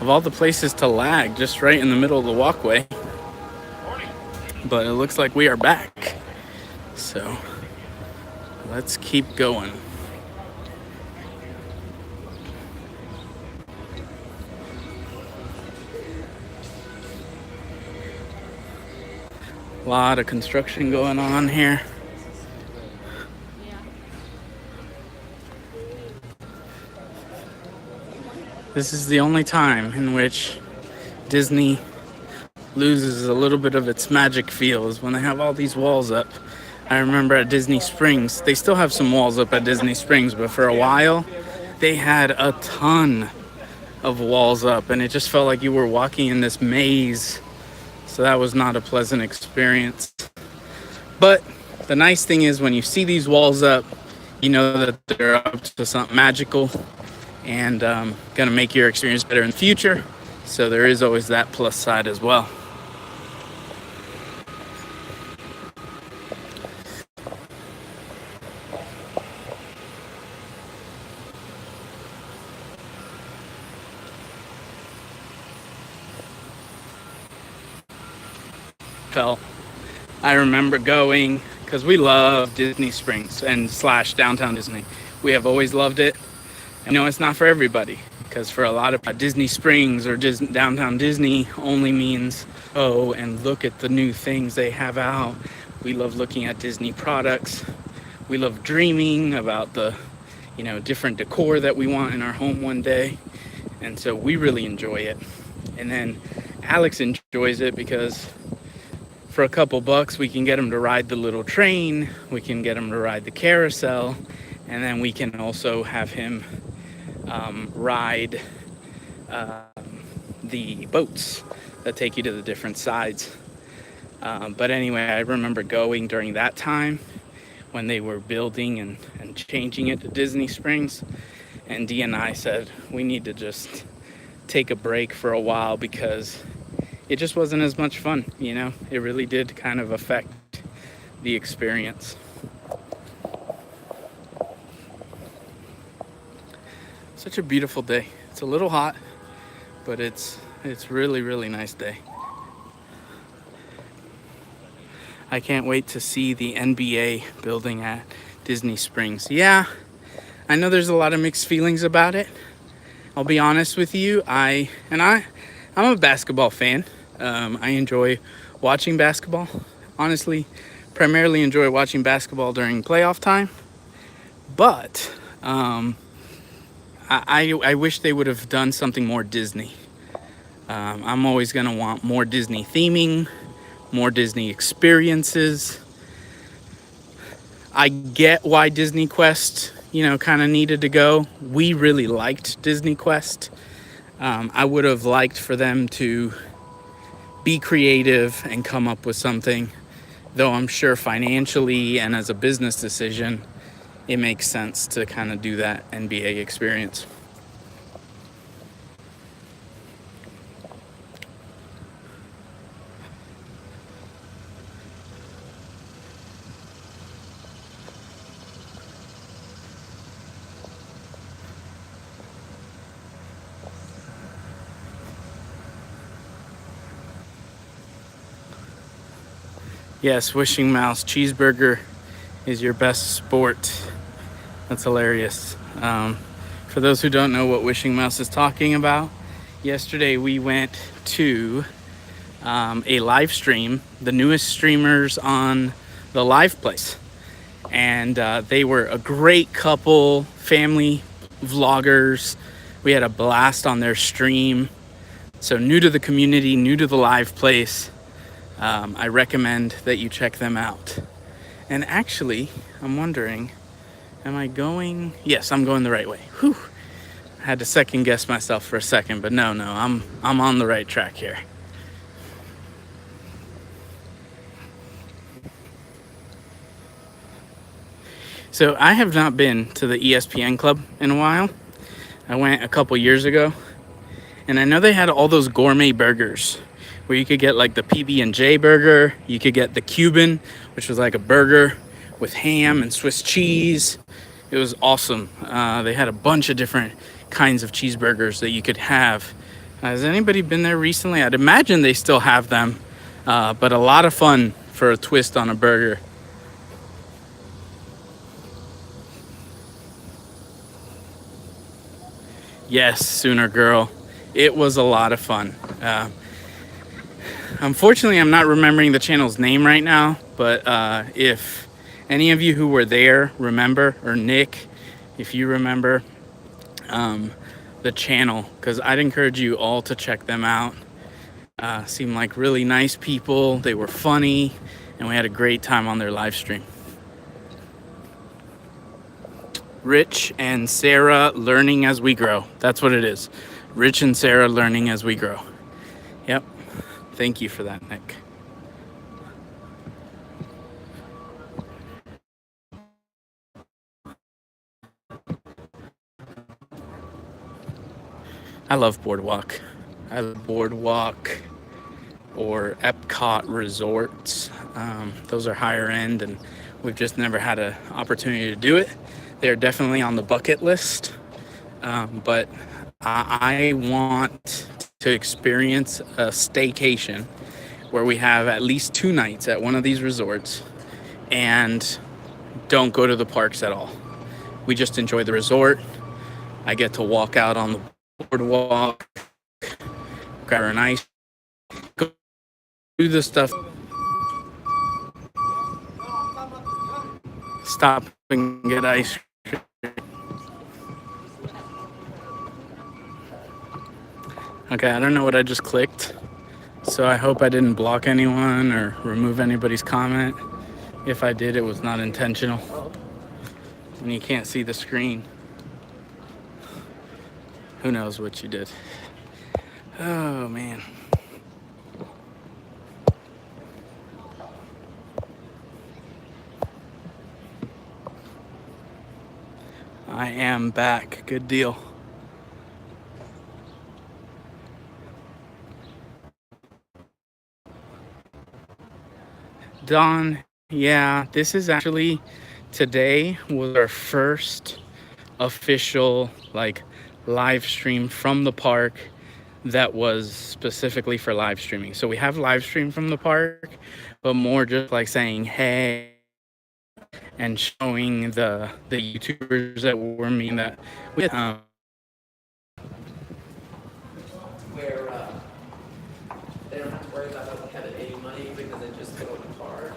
Of all the places to lag, just right in the middle of the walkway. But it looks like we are back. So, let's keep going. A lot of construction going on here. This is the only time in which Disney loses a little bit of its magic feel, is when they have all these walls up. I remember at Disney Springs, they still have some walls up at Disney Springs, but for a while, they had a ton of walls up, and it just felt like you were walking in this maze. So that was not a pleasant experience. But the nice thing is when you see these walls up, you know that they're up to something magical and gonna make your experience better in the future. So there is always that plus side as well. hotel. I remember going because we love Disney Springs and / downtown Disney. We have always loved it. I know it's not for everybody, because for a lot of Disney Springs or downtown Disney only means, oh, and look at the new things they have out. We love looking at Disney products. We love dreaming about the, different decor that we want in our home one day. And so we really enjoy it. And then Alex enjoys it because for a couple bucks, we can get him to ride the little train. We can get him to ride the carousel. And then we can also have him ride the boats that take you to the different sides. But anyway, I remember going during that time when they were building and changing it to Disney Springs. And Dee and I said, we need to just take a break for a while because it just wasn't as much fun, It really did kind of affect the experience. Such a beautiful day. It's a little hot, but it's really, really nice day. I can't wait to see the NBA building at Disney Springs. Yeah, I know there's a lot of mixed feelings about it. I'll be honest with you. I'm a basketball fan. I enjoy watching basketball. Honestly, primarily enjoy watching basketball during playoff time. But I wish they would have done something more Disney. I'm always going to want more Disney theming, more Disney experiences. I get why Disney Quest, kind of needed to go. We really liked Disney Quest. I would have liked for them to be creative and come up with something, though I'm sure financially and as a business decision, it makes sense to kind of do that NBA experience. Yes, Wishing Mouse cheeseburger is your best sport. That's hilarious. For those who don't know what Wishing Mouse is talking about, yesterday we went to a live stream, the newest streamers on the Live Place. And they were a great couple, family vloggers. We had a blast on their stream. So new to the community, new to the Live Place. I recommend that you check them out. And actually, I'm wondering, am I going? Yes, I'm going the right way. Whew. I had to second guess myself for a second, but no, I'm on the right track here. So I have not been to the ESPN Club in a while. I went a couple years ago, and I know they had all those gourmet burgers where you could get like the PB&J burger, you could get the Cuban, which was like a burger with ham and Swiss cheese. It was awesome. They had a bunch of different kinds of cheeseburgers that you could have. Has anybody been there recently? I'd imagine they still have them, but a lot of fun for a twist on a burger. Yes, Sooner Girl. It was a lot of fun. Unfortunately, I'm not remembering the channel's name right now, but if any of you who were there remember, or Nick, if you remember the channel, because I'd encourage you all to check them out. Seemed like really nice people. They were funny, and we had a great time on their live stream. Rich and Sarah learning as we grow. That's what it is. Rich and Sarah learning as we grow. Yep. Thank you for that, Nick. I love Boardwalk. I love Boardwalk or Epcot resorts. Those are higher end, and we've just never had an opportunity to do it. They're definitely on the bucket list, but I want to experience a staycation where we have at least 2 nights at one of these resorts and don't go to the parks at all. We just enjoy the resort. I get to walk out on the boardwalk, grab an ice, go do the stuff, stop and get ice cream. Okay, I don't know what I just clicked, so I hope I didn't block anyone or remove anybody's comment. If I did, it was not intentional. And you can't see the screen. Who knows what you did? Oh, man. I am back. Good deal. Don, yeah, this is actually, today was our first official like live stream from the park that was specifically for live streaming. So we have live stream from the park, but more just like saying hey and showing the YouTubers that were meeting that with where they don't have to worry about having any money because they just go in the car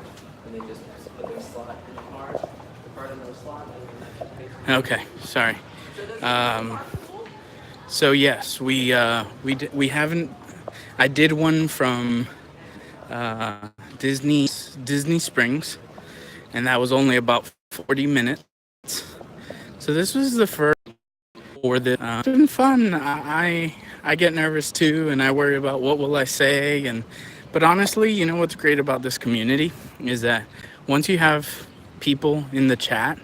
and they just put their slot in the car, the card in their slot, and then okay, sorry. So yes, we haven't. I did one from Disney Springs, and that was only about 40 minutes. So this was the first for the. It's been fun. I get nervous too, and I worry about what will I say. But honestly, you know what's great about this community is that once you have people in the chat,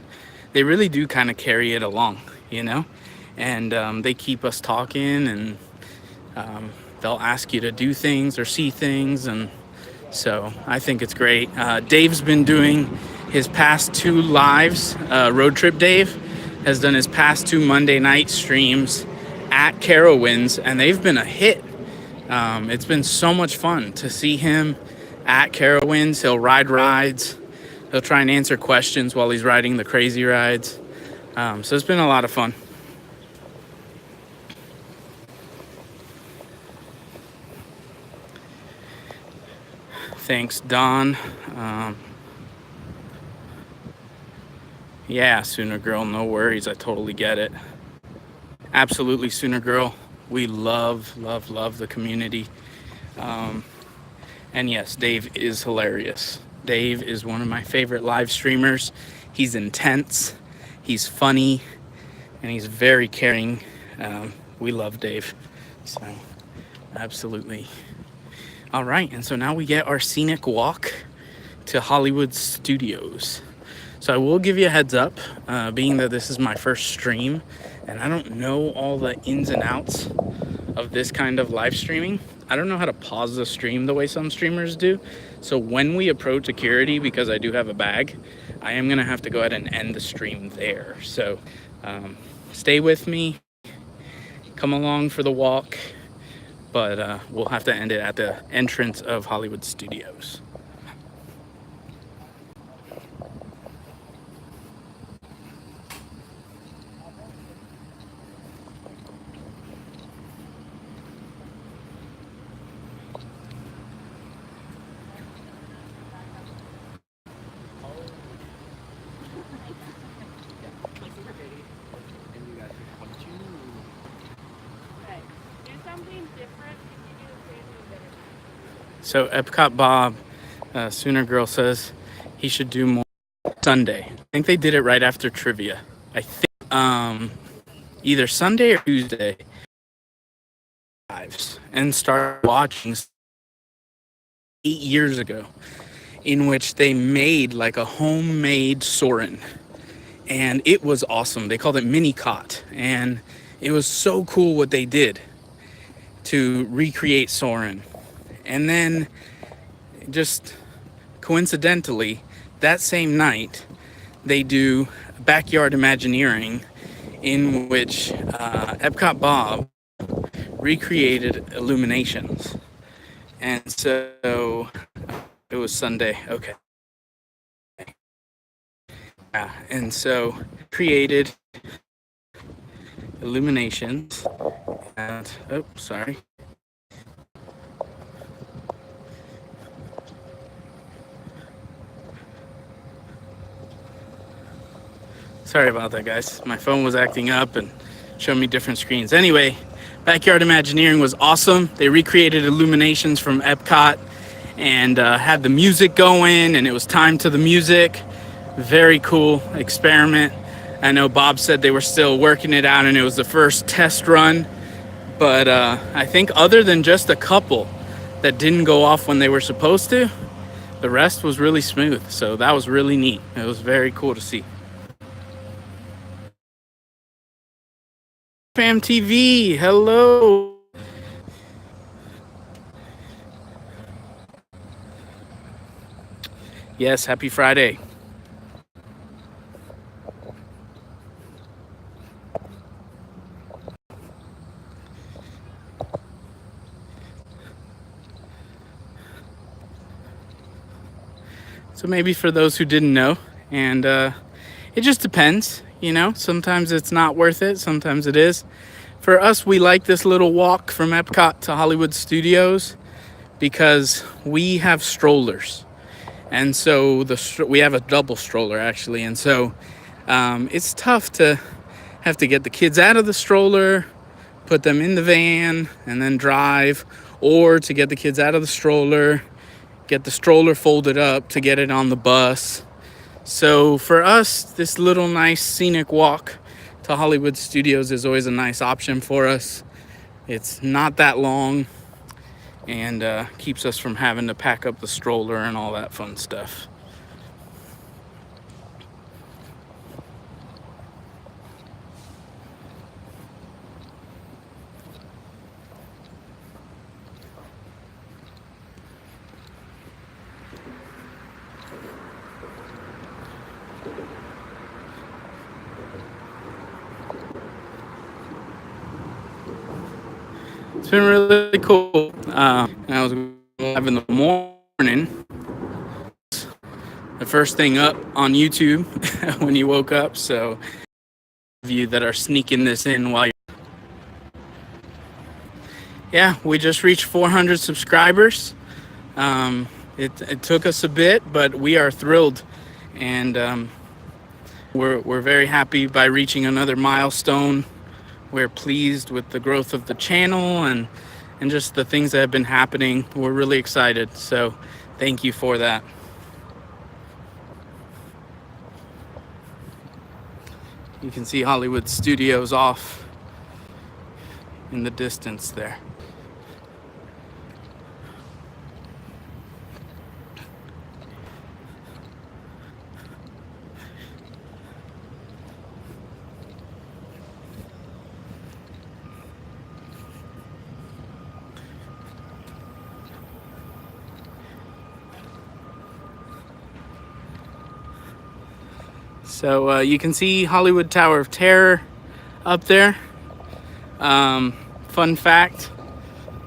they really do kind of carry it along, you know, and they keep us talking, and they'll ask you to do things or see things, and so I think it's great. Dave's been doing his past 2 lives. Road Trip Dave has done his past 2 Monday night streams at Carowinds, and they've been a hit. It's been so much fun to see him at Carowinds. He'll ride rides. He'll try and answer questions while he's riding the crazy rides. So it's been a lot of fun. Thanks, Don. Yeah, Sooner Girl, no worries. I totally get it. Absolutely, Sooner Girl. We love the community. And yes, Dave is hilarious. Dave is one of my favorite live streamers. He's intense, he's funny, and he's very caring. We love Dave. So, absolutely. All right, and so now we get our scenic walk to Hollywood Studios. So I will give you a heads up, being that this is my first stream, and I don't know all the ins and outs of this kind of live streaming. I don't know how to pause the stream the way some streamers do. So when we approach security, because I do have a bag, I am gonna have to go ahead and end the stream there. So stay with me, come along for the walk, but we'll have to end it at the entrance of Hollywood Studios. So Epcot Bob, Sooner Girl says he should do more Sunday. I think they did it right after trivia. I think either Sunday or Tuesday. And start watching 8 years ago, in which they made like a homemade Soarin', and it was awesome. They called it Mini Cot, and it was so cool what they did to recreate Soarin'. And then, just coincidentally, that same night, they do Backyard Imagineering, in which Epcot Bob recreated Illuminations. And so it was Sunday. Okay. Yeah, and so created illuminations and oh, sorry. Sorry about that, guys. My phone was acting up and showing me different screens. Anyway, Backyard Imagineering was awesome. They recreated illuminations from Epcot and had the music going, and it was time to the music. Very cool experiment. I know Bob said they were still working it out and it was the first test run, but I think other than just a couple that didn't go off when they were supposed to, the rest was really smooth. So that was really neat. It was very cool to see. Fam TV, hello. Yes, happy Friday. So maybe for those who didn't know, and it just depends, you know, sometimes it's not worth it, sometimes it is. For us, we like this little walk from Epcot to Hollywood Studios because we have strollers. And so we have a double stroller actually. And so it's tough to have to get the kids out of the stroller, put them in the van and then drive, or to get the kids out of the stroller, get the stroller folded up to get it on the bus. So for us, this little nice scenic walk to Hollywood Studios is always a nice option for us. It's not that long and keeps us from having to pack up the stroller and all that fun stuff. It's been really cool. And I was live in the morning. The first thing up on YouTube when you woke up. So, of you that are sneaking this in while you're. Yeah, we just reached 400 subscribers. It took us a bit, but we are thrilled, and we're very happy by reaching another milestone. We're pleased with the growth of the channel and just the things that have been happening. We're really excited. So thank you for that. You can see Hollywood Studios off in the distance there. So you can see Hollywood Tower of Terror up there. Fun fact,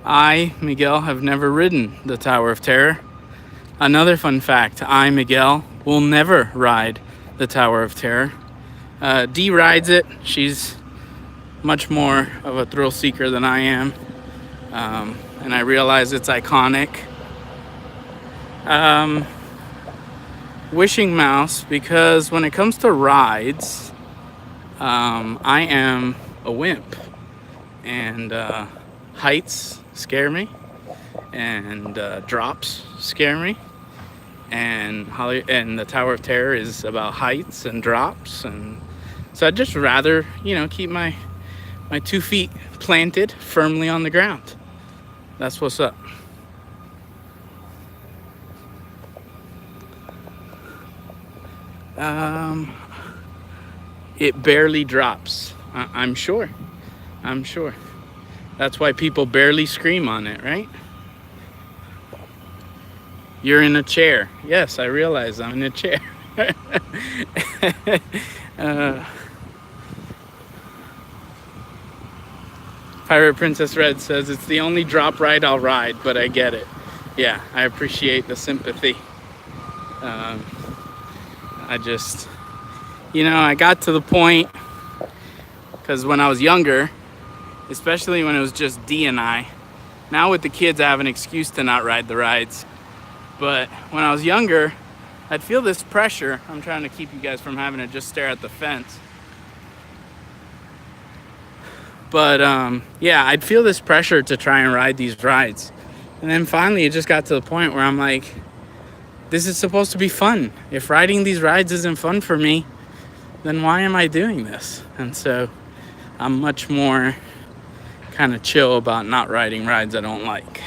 I, Miguel, have never ridden the Tower of Terror. Another fun fact, I, Miguel, will never ride the Tower of Terror. Dee rides it. She's much more of a thrill seeker than I am. And I realize it's iconic. Wishing Mouse, because when it comes to rides, I am a wimp, and heights scare me, and drops scare me, and the Tower of Terror is about heights and drops, and so I'd just rather, you know, keep my 2 feet planted firmly on the ground. That's what's up. It barely drops. I'm sure. That's why people barely scream on it, right? You're in a chair. Yes, I realize I'm in a chair. Pirate Princess Red says, it's the only drop ride I'll ride, but I get it. yeah, I appreciate the sympathy. I just, I got to the point, because when I was younger, especially when it was just D and I, now with the kids I have an excuse to not ride the rides, but when I was younger, I'd feel this pressure. I'm trying to keep you guys from having to just stare at the fence. But yeah, I'd feel this pressure to try and ride these rides. And then finally it just got to the point where I'm like, this is supposed to be fun. If riding these rides isn't fun for me, then why am I doing this? And so I'm much more kind of chill about not riding rides I don't like.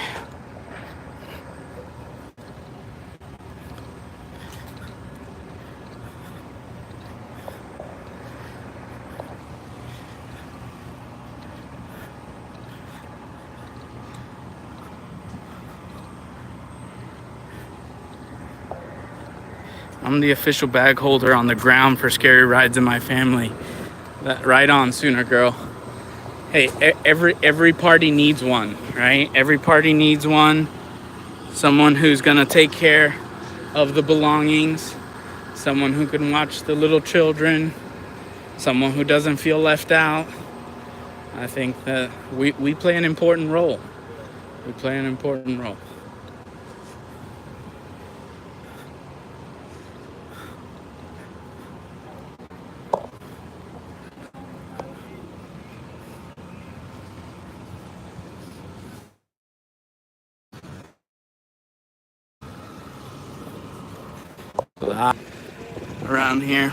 I'm the official bag holder on the ground for scary rides in my family. Right on, Sooner Girl. Hey, every party needs one, right? Every party needs one. Someone who's gonna take care of the belongings. Someone who can watch the little children. Someone who doesn't feel left out. I think that we play an important role. We play an important role. Around here.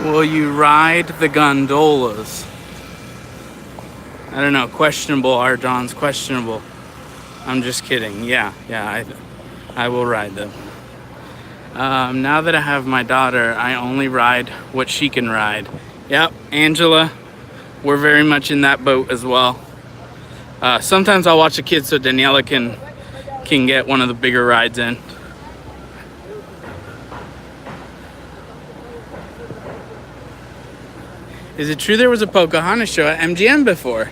Will you ride the gondolas? I don't know. Questionable, Arjon's questionable. I'm just kidding. Yeah, I will ride them. Now that I have my daughter, I only ride what she can ride. Yep, Angela, we're very much in that boat as well. Sometimes I'll watch the kids so Daniela can get one of the bigger rides in. Is it true there was a Pocahontas show at MGM before?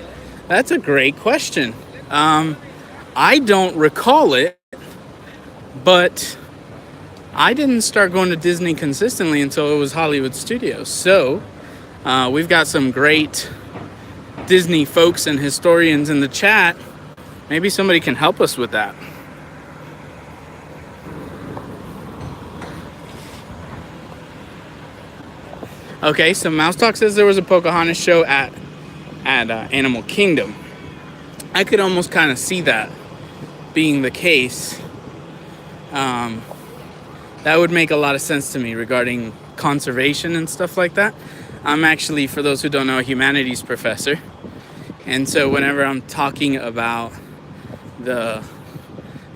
That's a great question. I don't recall it, but I didn't start going to Disney consistently until it was Hollywood Studios. So we've got some great Disney folks and historians in the chat. Maybe somebody can help us with that. Okay, so Mouse Talk says there was a Pocahontas show at Animal Kingdom. I could almost kind of see that being the case. That would make a lot of sense to me regarding conservation and stuff like that. I'm actually, for those who don't know, a humanities professor. And so whenever I'm talking about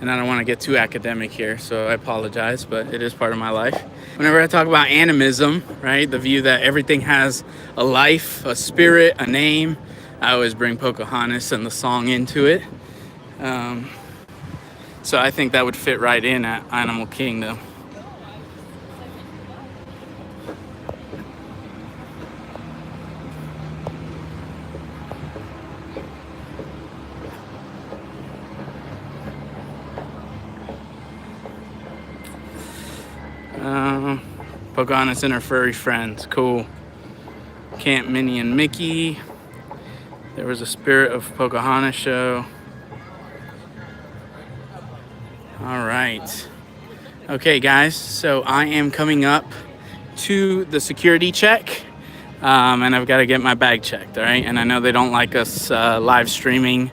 and I don't want to get too academic here, so I apologize, but it is part of my life. Whenever I talk about animism, right, the view that everything has a life, a spirit, a name, I always bring Pocahontas and the song into it. So I think that would fit right in at Animal Kingdom. Pocahontas and her furry friends. Cool. Camp Minnie and Mickey. There was a Spirit of Pocahontas show. All right. Okay, guys. So I am coming up to the security check. And I've got to get my bag checked, all right? And I know they don't like us live streaming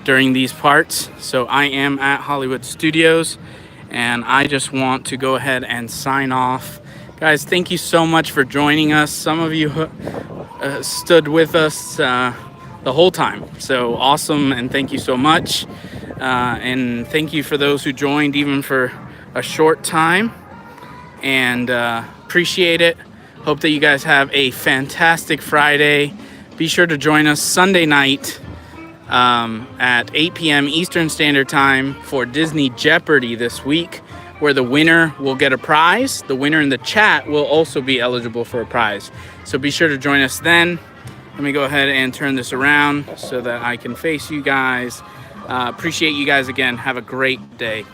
during these parts. So I am at Hollywood Studios. And I just want to go ahead and sign off. Guys, thank you so much for joining us. Some of you stood with us the whole time. So awesome, and thank you so much. And thank you for those who joined even for a short time. And appreciate it. Hope that you guys have a fantastic Friday. Be sure to join us Sunday night at 8 p.m. Eastern Standard Time for Disney Jeopardy this week, where the winner will get a prize. The winner in the chat will also be eligible for a prize. So be sure to join us then. Let me go ahead and turn this around so that I can face you guys. Appreciate you guys again. Have a great day.